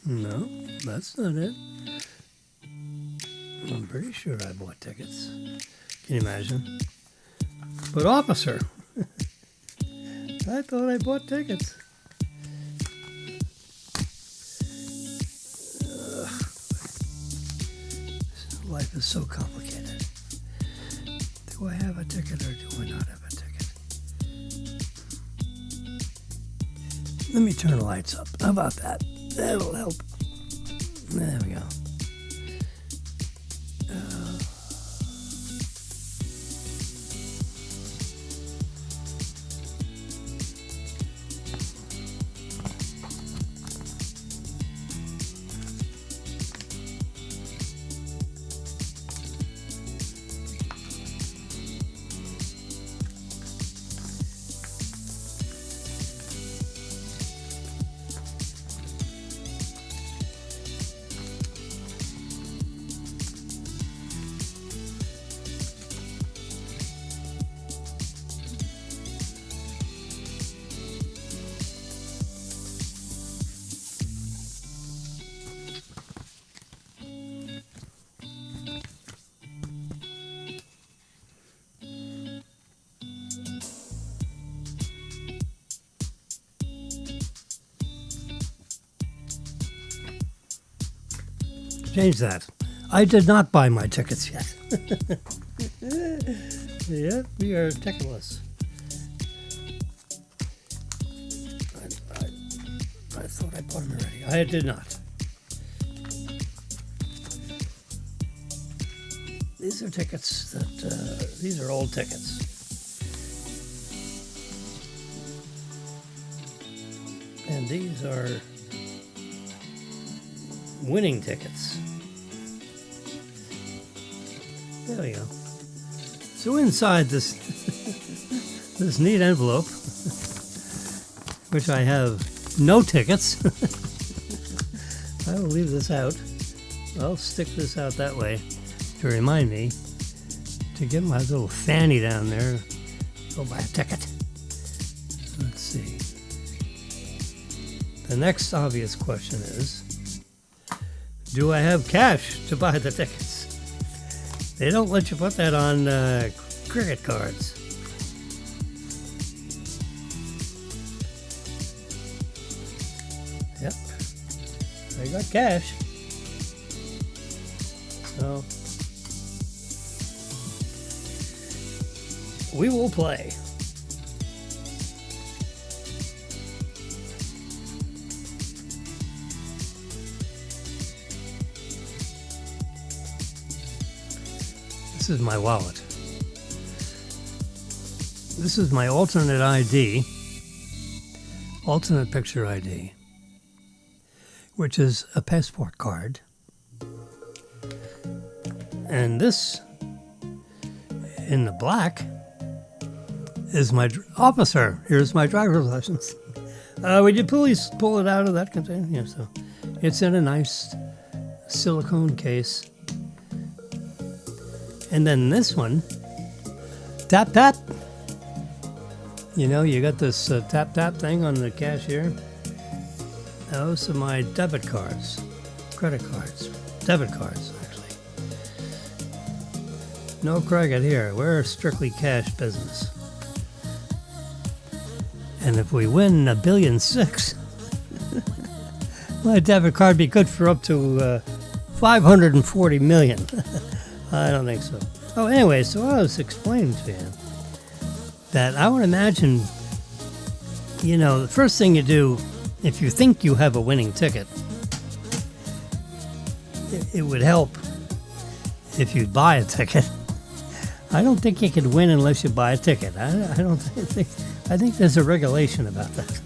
no, that's not it. I'm pretty sure I bought tickets. Can you imagine? But officer, I thought I bought tickets. Life is so complicated. Do I have a ticket or do I not have a ticket? Let me turn the lights up. How about that? That'll help. There we go. Change that. I did not buy my tickets yet. Yeah, we are ticketless. I thought I bought them already. I did not. These are tickets that, these are old tickets. And these are winning tickets. There we go. So inside this this neat envelope, which I have no tickets, I will leave this out. I'll stick this out that way to remind me to get my little fanny down there, go buy a ticket. Let's see. The next obvious question is, do I have cash to buy the tickets? They don't let you put that on cricket cards. Yep, I got cash. So, we will play. This is my wallet. This is my alternate ID, alternate picture ID. which is a passport card. And this, in the black, is my officer. Here's my driver's license. Would you please pull it out of that container? Yeah, so it's in a nice silicone case. And then this one, tap, tap. You know, you got this tap, tap thing on the cashier. Those are my debit cards, credit cards, debit cards, actually. No credit here. We're a strictly cash business. And if we win $1.6 billion, my debit card be good for up to $540 million. I don't think so. Oh, anyway, so I was explaining to you that I would imagine, you know, the first thing you do, if you think you have a winning ticket, it would help if you buy a ticket. I don't think you can win unless you buy a ticket. I think there's a regulation about that.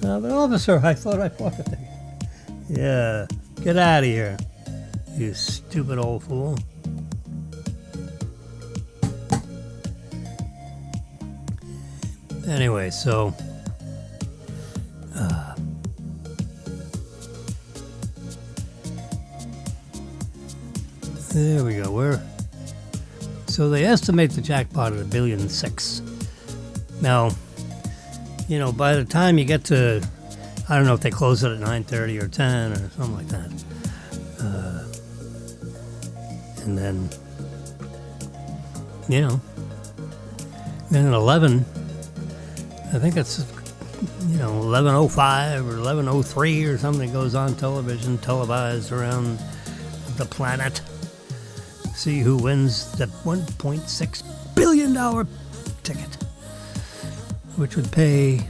But officer, I thought I bought a ticket. Yeah, get out of here, you stupid old fool. Anyway, so there we go. So they estimate the jackpot at $1.6 billion. Now, you know, by the time you get to, I don't know if they close it at 9:30 or 10 or something like that, and then, you know, then at 11. I think it's, you know, 11:05 or 11:03 or something goes on television, televised around the planet. See who wins the $1.6 billion ticket, which would pay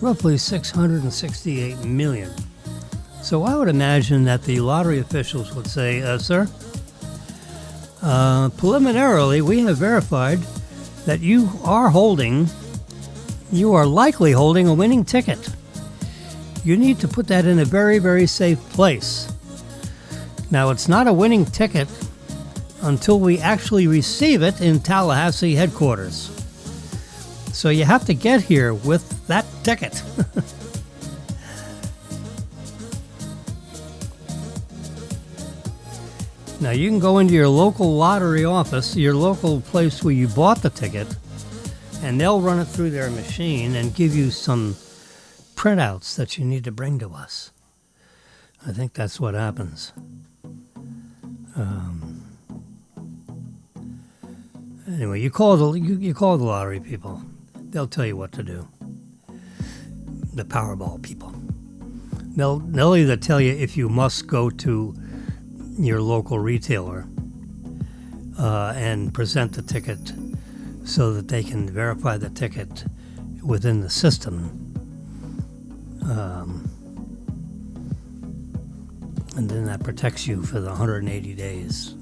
roughly $668 million. So I would imagine that the lottery officials would say, sir, preliminarily we have verified that you are likely holding a winning ticket. You need to put that in a very, very safe place. Now, it's not a winning ticket until we actually receive it in Tallahassee headquarters. So you have to get here with that ticket. Now, you can go into your local lottery office, your local place where you bought the ticket, and they'll run it through their machine and give you some printouts that you need to bring to us. I think that's what happens. Anyway, you call the lottery people. They'll tell you what to do. The Powerball people. They'll either tell you if you must go to your local retailer and present the ticket so that they can verify the ticket within the system. And then that protects you for the 180 days.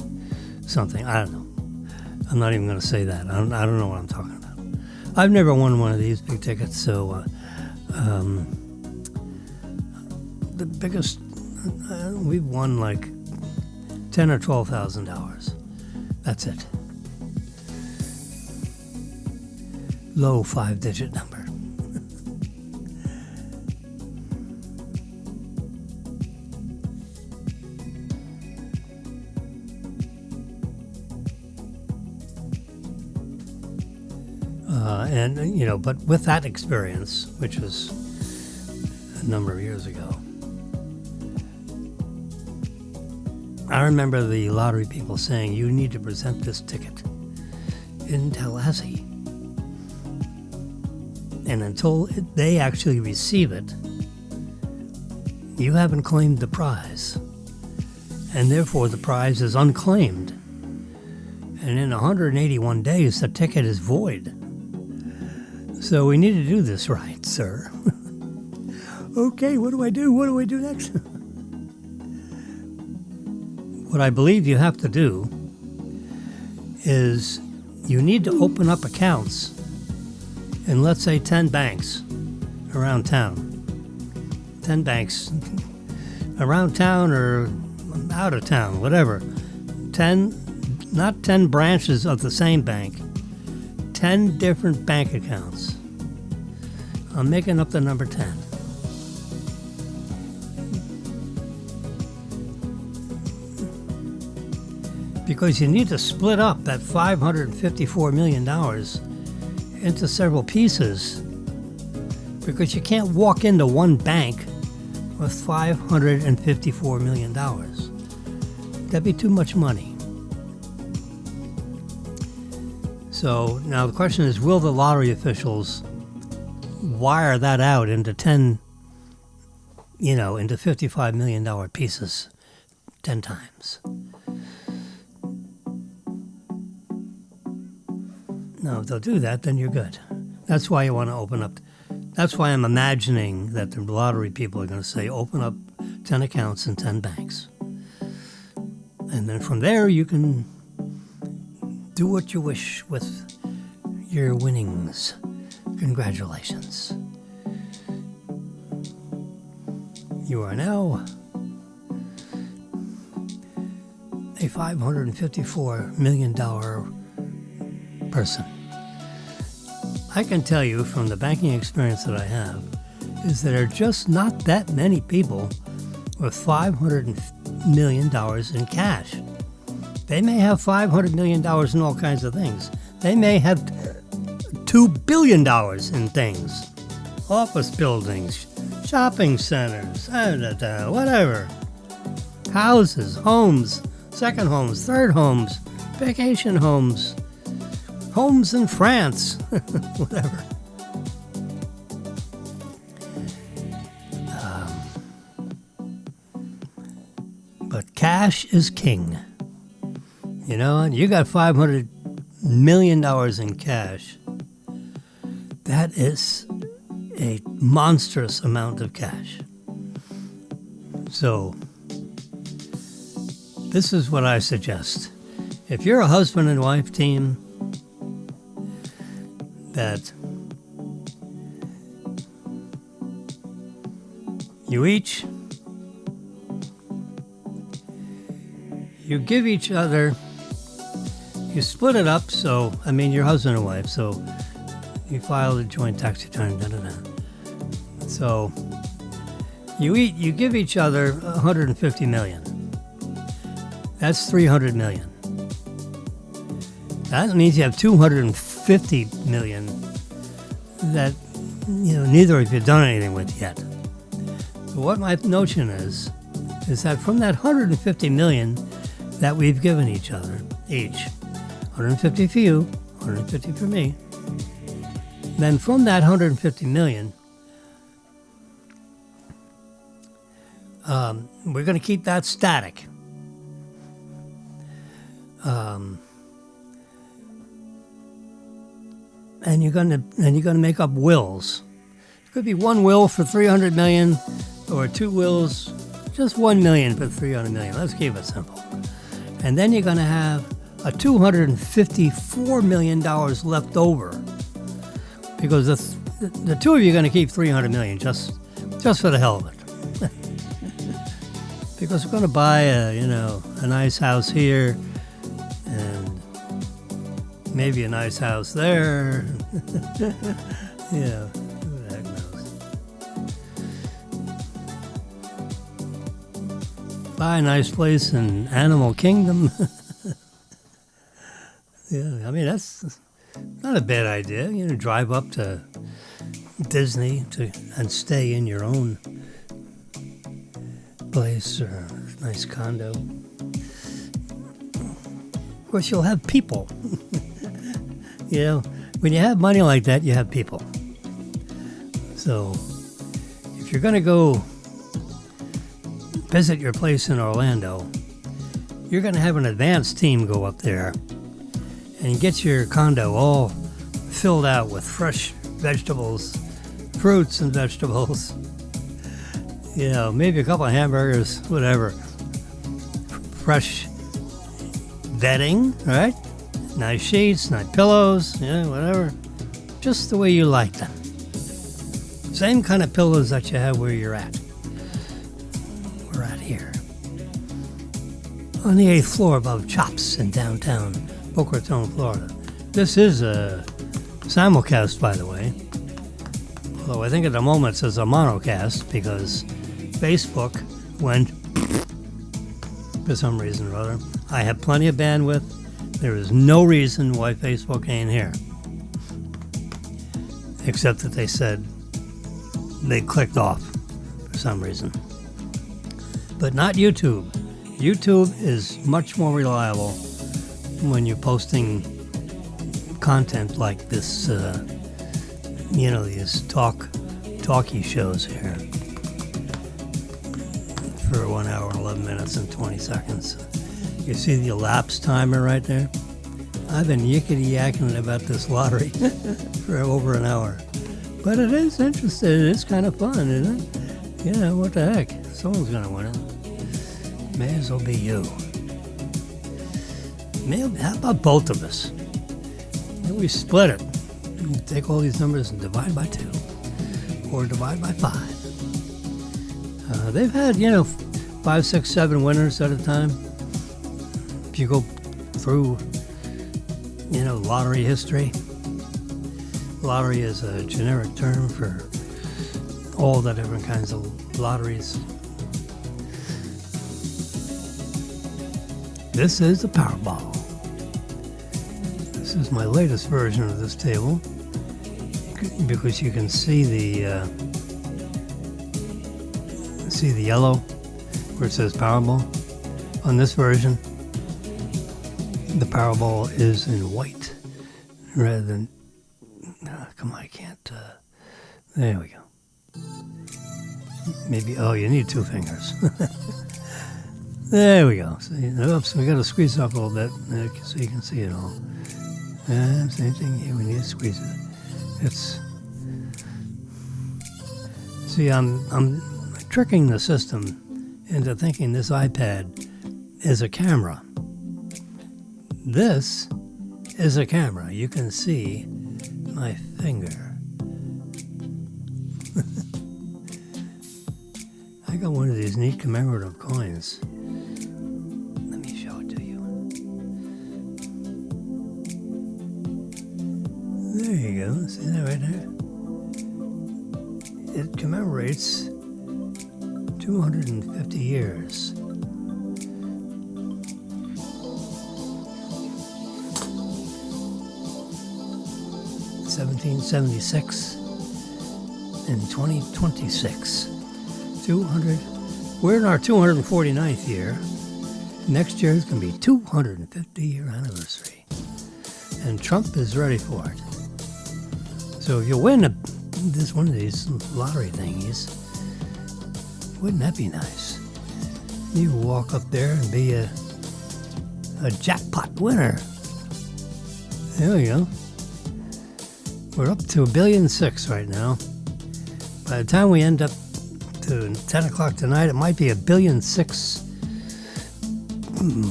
Something, I don't know. I'm not even going to say that. I don't know what I'm talking about. I've never won one of these big tickets, so the biggest, we've won like $10,000 or $12,000. That's it. Low 5-digit number. And, you know, but with that experience, which was a number of years ago, I remember the lottery people saying, you need to present this ticket in Tallahassee. And until they actually receive it, you haven't claimed the prize. And therefore, the prize is unclaimed. And in 181 days, the ticket is void. So we need to do this right, sir. Okay, what do I do? What do I do next? What I believe you have to do is you need to open up accounts in, let's say, 10 banks around town. 10 banks around town or out of town, whatever. 10, not 10 branches of the same bank, 10 different bank accounts. I'm making up the number 10. Because you need to split up that $554 million into several pieces, because you can't walk into one bank with $554 million. That'd be too much money. So now the question is, will the lottery officials wire that out into into $55 million pieces 10 times? No, if they'll do that, then you're good. That's why you want to open up. That's why I'm imagining that the lottery people are going to say, open up 10 accounts in 10 banks. And then from there, you can do what you wish with your winnings. Congratulations. You are now a $554 million person. I can tell you from the banking experience that I have is that there are just not that many people with $500 million in cash. They may have $500 million in all kinds of things. They may have $2 billion in things. Office buildings, shopping centers, whatever. Houses, homes, second homes, third homes, vacation homes, homes in France, whatever. But cash is king. You know, you got $500 million in cash. That is a monstrous amount of cash. So, this is what I suggest. If you're a husband and wife team that you give each other, you split it up, so, you're husband and wife, so you file a joint tax return, So, you give each other $150 million. That's $300 million. That means you have $250 million that, neither of you have done anything with yet. So what my notion is that from that $150 million that we've given each other, each, $150 for you, $150 for me, then from that $150 million, we're going to keep that static. And you're going to make up wills. It could be one will for $300 million, or two wills, just $1 million for $300 million. Let's keep it simple. And then you're going to have a $254 million left over, because the two of you are going to keep $300 million just for the hell of it. Because we're going to buy a nice house here, and maybe a nice house there. Yeah, who the heck knows? Buy a nice place in Animal Kingdom. Yeah, that's not a bad idea. Drive up to Disney and stay in your own place or a nice condo. Of course, you'll have people. When you have money like that, you have people. So, if you're going to go visit your place in Orlando, you're going to have an advance team go up there and get your condo all filled out with fresh vegetables, fruits and vegetables. Maybe a couple of hamburgers, whatever. Fresh bedding, right? Nice sheets, nice pillows, whatever. Just the way you like them. Same kind of pillows that you have where you're at. we're at here. On the 8th floor above Chops in downtown Boca Raton, Florida. This is a simulcast, by the way. Although I think at the moment it says a monocast because Facebook went for some reason or other. I have plenty of bandwidth. There is no reason why Facebook ain't here. Except that they said they clicked off for some reason. But not YouTube. YouTube is much more reliable when you're posting content like this, these talkie shows here for 1 hour and 11 minutes and 20 seconds. You see the elapsed timer right there? I've been yickety-yakking about this lottery for over an hour. But it is interesting. It is kind of fun, isn't it? You know, what the heck? Someone's going to win it. May as well be you. How about both of us? Maybe we split it. You take all these numbers and divide by 2. Or divide by 5. They've had, 5, 6, 7 winners at a time. If you go through, lottery history. Lottery is a generic term for all the different kinds of lotteries. This is the Powerball. This is my latest version of this table because you can see the yellow where it says Powerball. On this version, the Powerball is in white rather than. Come on, I can't. There we go. Maybe. Oh, you need 2 fingers. There we go. See, oops, we got to squeeze it up a little bit so you can see it all. Same thing here. We need to squeeze it. It's. See, I'm tricking the system into thinking this iPad is a camera. This is a camera. You can see my finger. I got one of these neat commemorative coins. Let me show it to you. There you go. See that right there? It commemorates 250 years. (1776) and 2026. 200. We're in our 249th year. Next year is going to be 250-year anniversary. And Trump is ready for it. So if you win this one of these lottery thingies, wouldn't that be nice? You walk up there and be a jackpot winner. There we go. We're up to $1.6 billion right now. By the time we end up to 10 o'clock tonight, it might be $1.6 billion,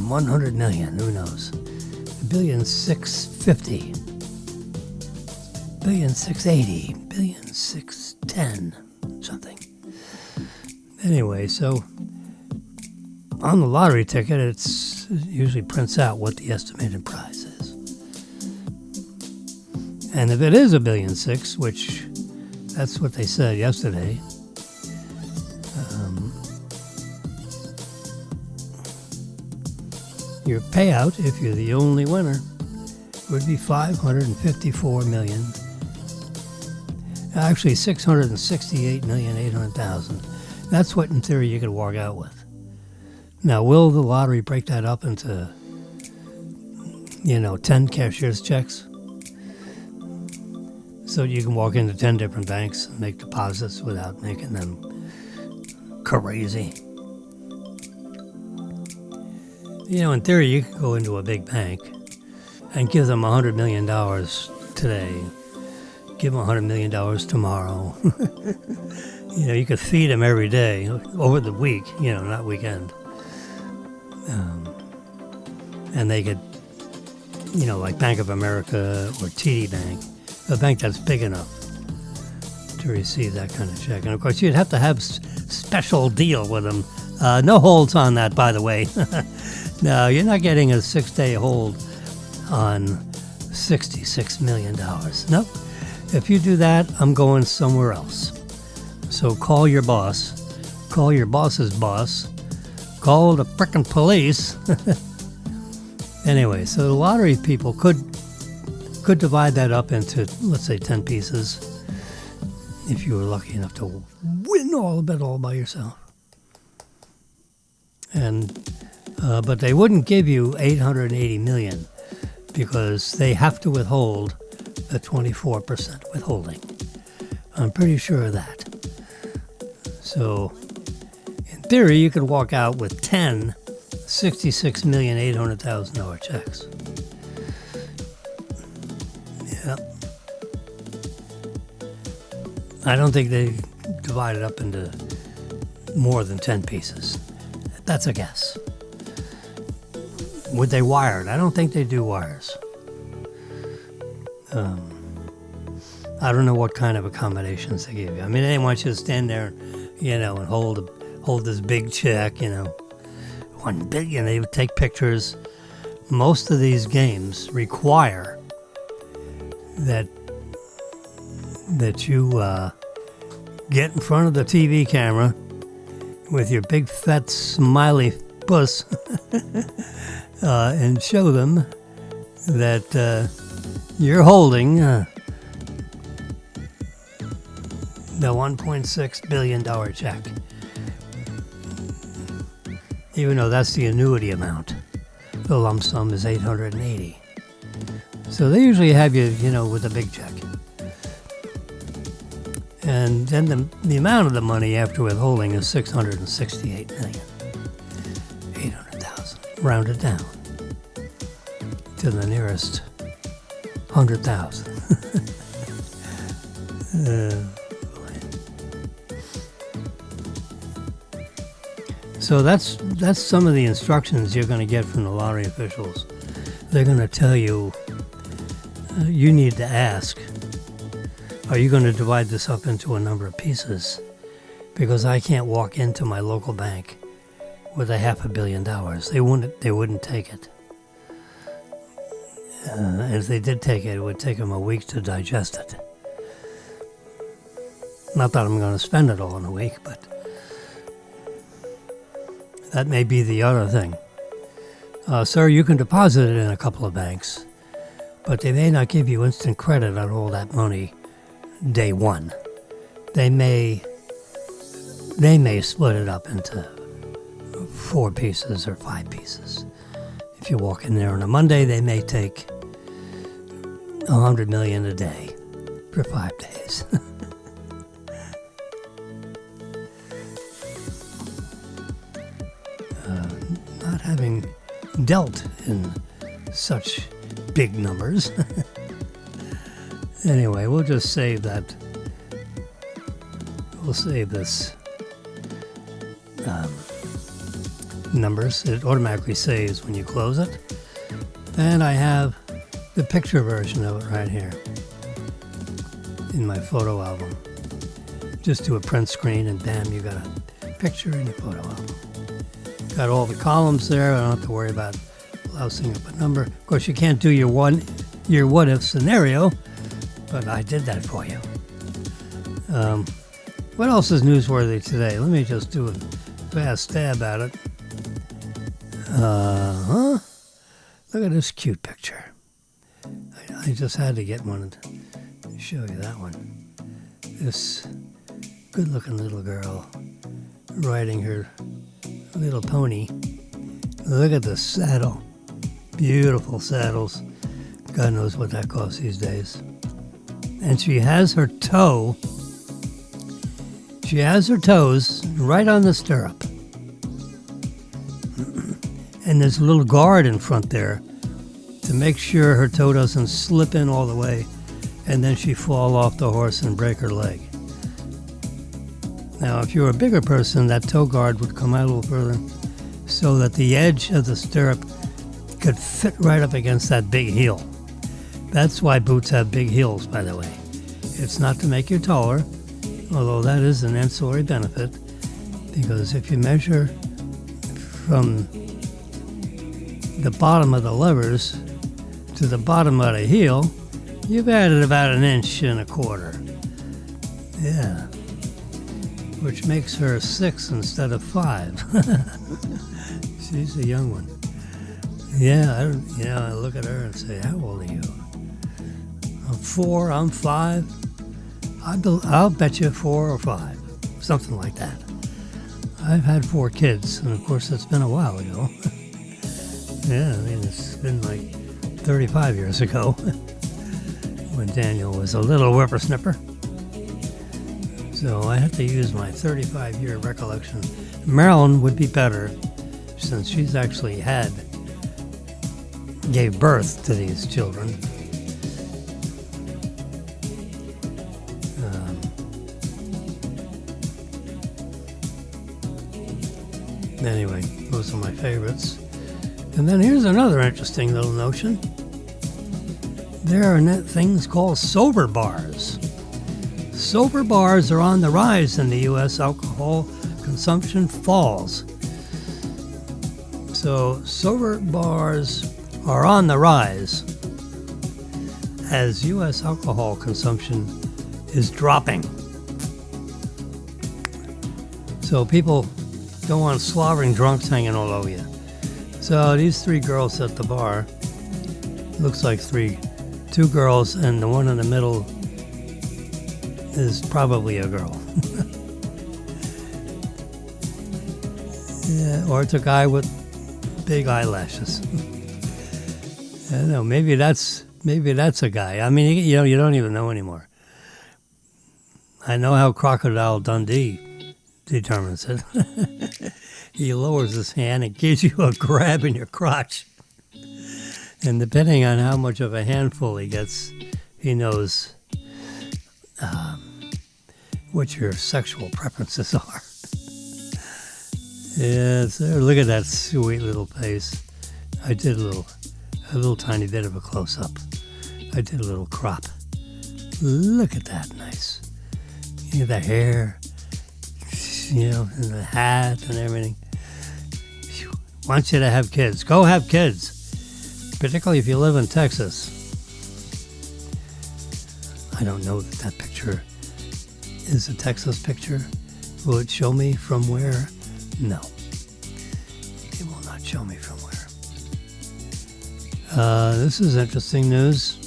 100 million, who knows? $1.650 billion, $1.680 billion, $1.610 billion, something. Anyway, so on the lottery ticket, it usually prints out what the estimated prize is. And if it is $1.6 billion, which that's what they said yesterday, your payout, if you're the only winner, would be $554 million. Actually, $668,800,000. That's what, in theory, you could walk out with. Now, will the lottery break that up into, 10 cashier's checks? So you can walk into 10 different banks and make deposits without making them crazy. In theory, you could go into a big bank and give them $100 million today. Give them $100 million tomorrow. You could feed them every day over the week, not weekend. And they could, like Bank of America or TD Bank, a bank that's big enough to receive that kind of check. And of course, you'd have to have special deal with them No holds on that, by the way. No, you're not getting a 6-day hold on $66 million. Nope. If you do that, I'm going somewhere else. So call your boss. Call your boss's boss. Call the frickin' police. Anyway, so the lottery people could divide that up into, let's say, 10 pieces if you were lucky enough to win all of it all by yourself. And but they wouldn't give you $880 million because they have to withhold a 24% withholding. I'm pretty sure of that. So, in theory, you could walk out with 10 $66,800,000 checks. Yeah. I don't think they divide it up into more than 10 pieces. That's a guess. Would they wire it? I don't think they do wires. I don't know what kind of accommodations they give you. I mean, they want you to stand there, and hold this big check, $1 billion. They would take pictures. Most of these games require that you get in front of the TV camera with your big fat smiley puss and show them that you're holding the $1.6 billion check. Even though that's the annuity amount. The lump sum is $880. So they usually have you, with a big check. And then the amount of the money after withholding is $668,800,000. Rounded down to the nearest 100,000. So that's some of the instructions you're going to get from the lottery officials. They're going to tell you, you need to ask, are you going to divide this up into a number of pieces? Because I can't walk into my local bank with $500 million. They wouldn't take it. If they did take it, it would take them a week to digest it. Not that I'm going to spend it all in a week, but that may be the other thing. Sir, you can deposit it in a couple of banks, but they may not give you instant credit on all that money day one. They may split it up into 4 pieces or 5 pieces. If you walk in there on a Monday, they may take $100 million a day for 5 days. Not having dealt in such big numbers. Anyway, we'll just save that. We'll save this numbers. It automatically saves when you close it. And I have the picture version of it right here in my photo album. Just do a print screen and bam, you got a picture in your photo album. Got all the columns there. I don't have to worry about lousing up a number. Of course, you can't do your what if scenario, but I did that for you. What else is newsworthy today? Let me just do a fast stab at it. Look at this cute picture. I just had to get one to show you that one. This good-looking little girl riding her little pony. Look at the saddle. Beautiful saddles. God knows what that costs these days. And she has her toe. She has her toes right on the stirrup. And there's a little guard in front there to make sure her toe doesn't slip in all the way and then she fall off the horse and break her leg. Now, if you're a bigger person, that toe guard would come out a little further so that the edge of the stirrup could fit right up against that big heel. That's why boots have big heels, by the way. It's not to make you taller, although that is an ancillary benefit. because if you measure from the bottom of the levers to the bottom of the heel, you've added about 1.25 inches. Yeah. Which makes her 6 instead of 5. She's a young one. Yeah, I look at her and say, how old are you? I'm 4, I'm 5. I'll bet you 4 or 5. Something like that. I've had 4 kids, and of course it's been a while ago. Yeah, I mean, it's been like 35 years ago when Daniel was a little whippersnapper. So I have to use my 35-year recollection. Marilyn would be better since she's actually gave birth to these children. Anyway, those are my favorites. And then here's another interesting little notion. There are things called sober bars. Sober bars are on the rise in the U.S. Alcohol consumption falls. So sober bars are on the rise as U.S. alcohol consumption is dropping. So people don't want slobbering drunks hanging all over you. So these 3 girls at the bar, looks like 2 girls, and the one in the middle is probably a girl. Yeah, or it's a guy with big eyelashes. I don't know. Maybe that's a guy. I mean, you don't even know anymore. I know how Crocodile Dundee determines it. He lowers his hand and gives you a grab in your crotch. And depending on how much of a handful he gets, he knows what your sexual preferences are. Yeah, so look at that sweet little face. I did a little tiny bit of a close-up. I did a little crop. Look at that, nice. The hair, and the hat and everything. Want you to have kids. Go have kids. Particularly if you live in Texas. I don't know that picture is a Texas picture. Will it show me from where? No. It will not show me from where. This is interesting news.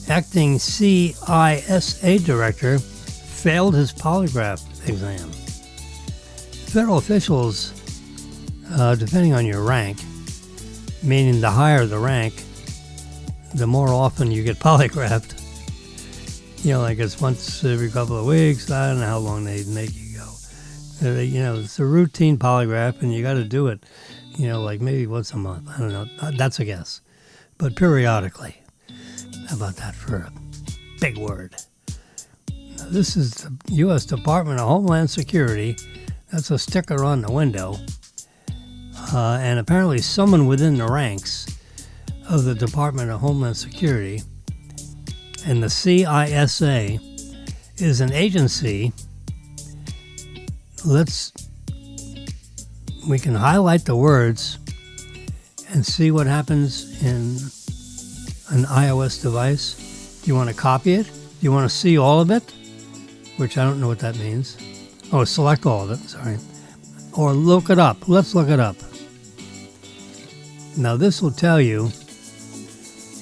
Acting CISA director failed his polygraph exam. Federal officials, depending on your rank, meaning the higher the rank, the more often you get polygraphed. Like it's once every couple of weeks. I don't know how long they make you go. It's a routine polygraph, and you got to do it, like maybe once a month. I don't know. That's a guess. But periodically. How about that for a big word? Now, this is the U.S. Department of Homeland Security. That's a sticker on the window. And apparently someone within the ranks of the Department of Homeland Security and the CISA is an agency. We can highlight the words and see what happens in an iOS device. Do you want to copy it? Do you want to see all of it? Which I don't know what that means. Oh, select all of it, sorry. Or look it up. Let's look it up. Now this will tell you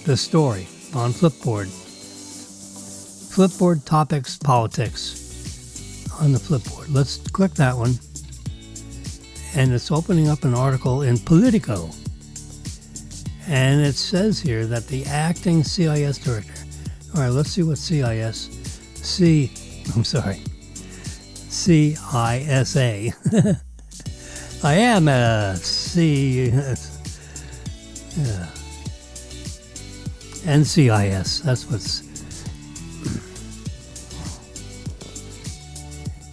the story on Flipboard. Flipboard Topics Politics on the Flipboard. Let's click that one. And it's opening up an article in Politico. And it says here that the acting CIS director. All right, let's see what CISA. I am a NCIS.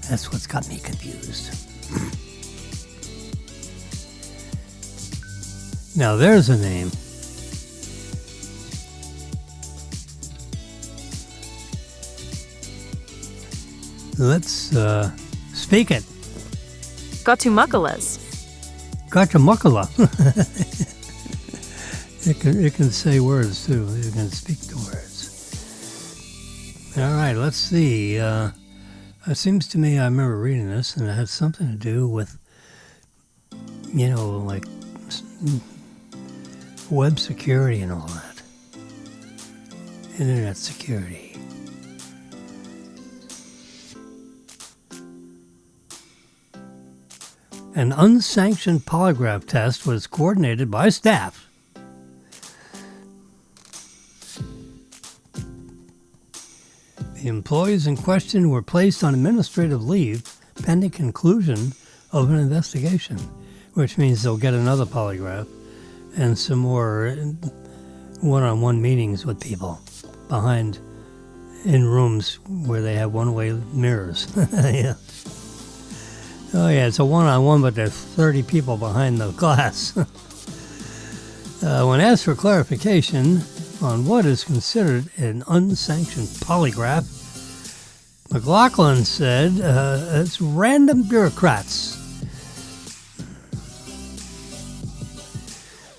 That's what's got me confused. Now there's a name. Let's speak it. Gotumukalas. Gotchamuckala. It can say words too. It can speak the words. All right, let's see. It seems to me I remember reading this, and it had something to do with, like web security and all that. Internet security. An unsanctioned polygraph test was coordinated by staff. The employees in question were placed on administrative leave pending conclusion of an investigation, which means they'll get another polygraph and some more one-on-one meetings with people in rooms where they have one-way mirrors. Yeah. Oh, yeah, it's a one-on-one, but there's 30 people behind the glass. When asked for clarification on what is considered an unsanctioned polygraph, McLaughlin said it's random bureaucrats.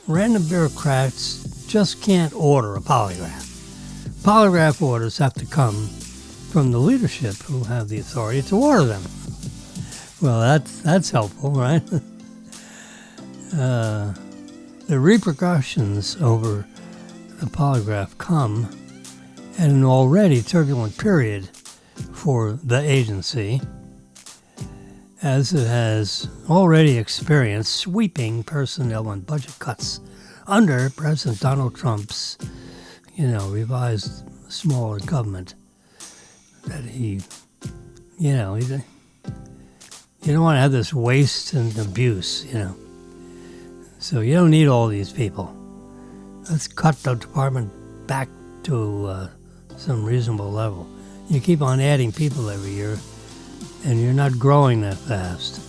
Random bureaucrats just can't order a polygraph. Polygraph orders have to come from the leadership who have the authority to order them. Well, that's helpful, right? The repercussions over the polygraph come at an already turbulent period for the agency, as it has already experienced sweeping personnel and budget cuts under President Donald Trump's, revised smaller government that you don't want to have this waste and abuse, So you don't need all these people. Let's cut the department back to some reasonable level. You keep on adding people every year, and you're not growing that fast.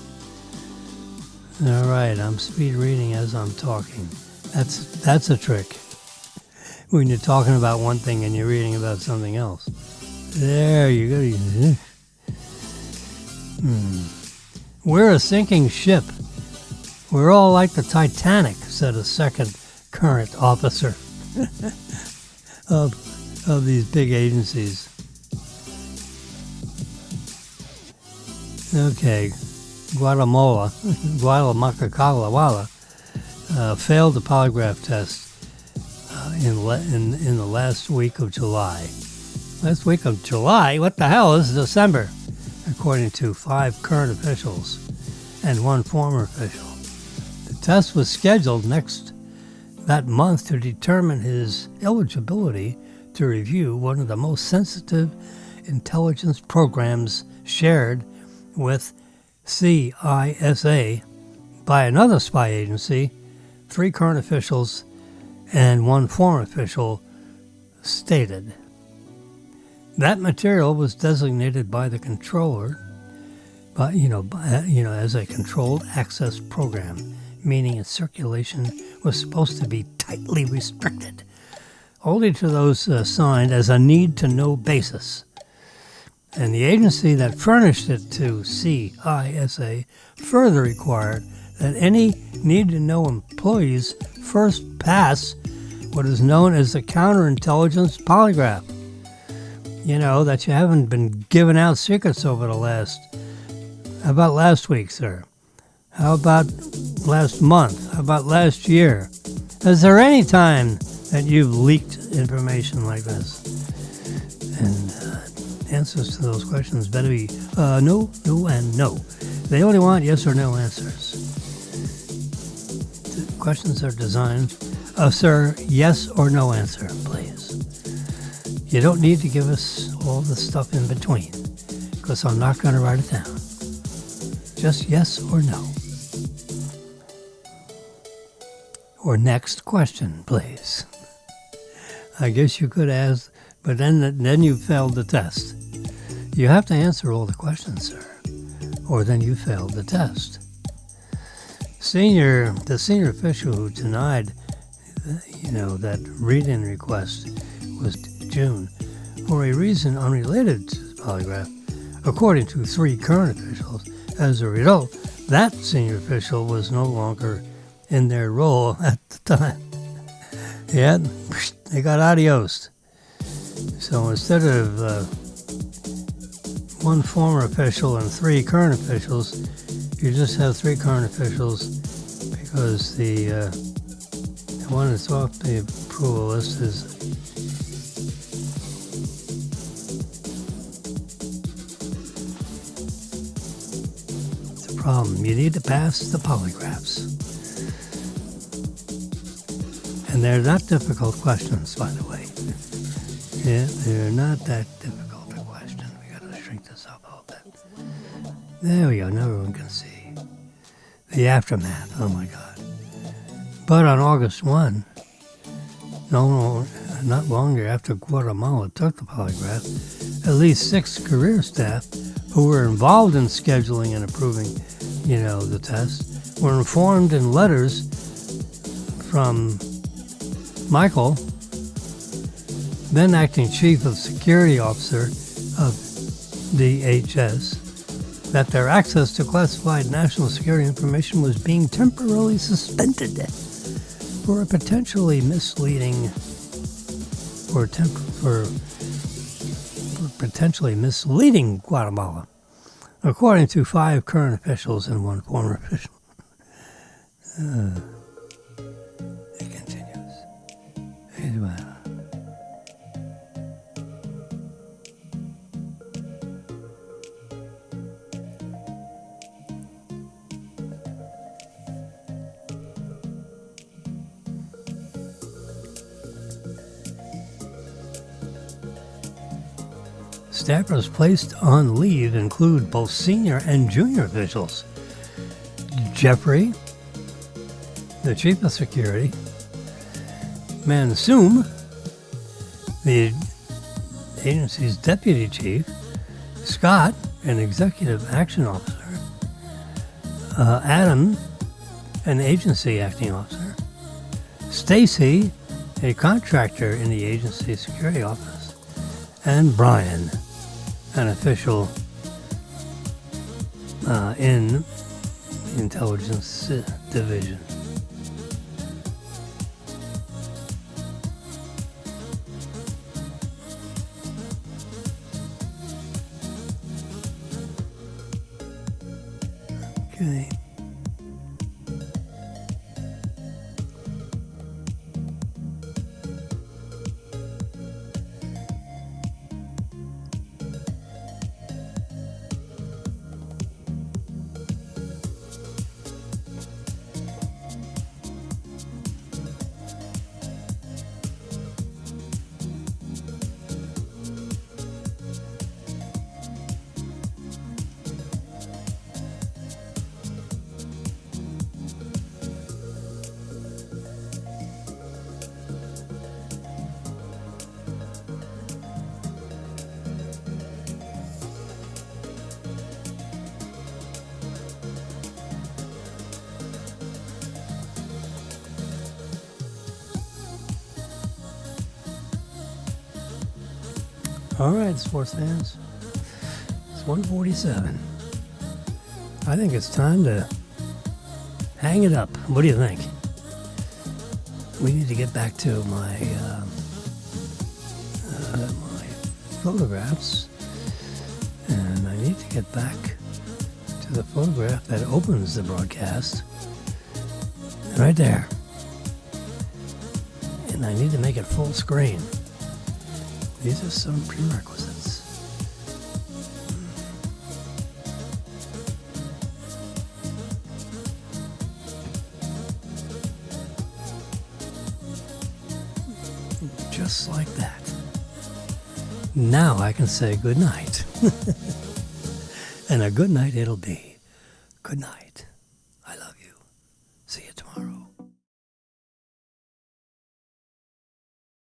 All right, I'm speed reading as I'm talking. That's a trick. When you're talking about one thing and you're reading about something else. There you go. We're a sinking ship. We're all like the Titanic, said a second current officer of these big agencies. Okay, Guatemala failed the polygraph test in the last week of July. Last week of July? What the hell? This is December, according to 5 current officials and 1 former official. The test was scheduled that month to determine his eligibility to review one of the most sensitive intelligence programs shared with CISA by another spy agency, 3 current officials and 1 former official stated. That material was designated by the controller, as a controlled access program, meaning its circulation was supposed to be tightly restricted, only to those assigned as a need-to-know basis. And the agency that furnished it to CISA further required that any need-to-know employees first pass what is known as the counterintelligence polygraph. That you haven't been giving out secrets over the last... How about last week, sir? How about last month? How about last year? Is there any time that you've leaked information like this? And answers to those questions better be no, no, and no. They only want yes or no answers. The questions are designed, sir, yes or no answer, please. You don't need to give us all the stuff in between, because I'm not going to write it down. Just yes or no. Or next question, please. I guess you could ask, but then you failed the test. You have to answer all the questions, sir, or then you failed the test. The senior official who denied, that read-in request was June for a reason unrelated to the polygraph, according to 3 current officials. As a result, that senior official was no longer in their role at the time. Yeah, they got adios. So instead of one former official and 3 current officials, you just have 3 current officials because the one that's off the approval list is the problem. You need to pass the polygraphs. And they're not difficult questions, by the way. Yeah, they're not that difficult a question. We got to shrink this up a little bit. There we go. Now everyone can see the aftermath. Oh my God! But on August 1, not longer after Guatemala took the polygraph, at least 6 career staff who were involved in scheduling and approving, the test, were informed in letters from Michael, then acting chief of security officer of DHS, that their access to classified national security information was being temporarily suspended for a potentially misleading Guatemala, according to 5 current officials and 1 former official. It continues. Staffers placed on leave include both senior and junior officials. Jeffrey, the chief of security, Mansoom, the agency's deputy chief, Scott, an executive action officer, Adam, an agency acting officer, Stacy, a contractor in the agency security office, and Brian, an official in the intelligence division. Okay. All right, sports fans. It's 1:47. I think it's time to hang it up. What do you think? We need to get back to my photographs, and I need to get back to the photograph that opens the broadcast. Right there. And I need to make it full screen. These are some prerequisites. Just like that. Now I can say good night. And a good night it'll be. Good night. I love you. See you tomorrow.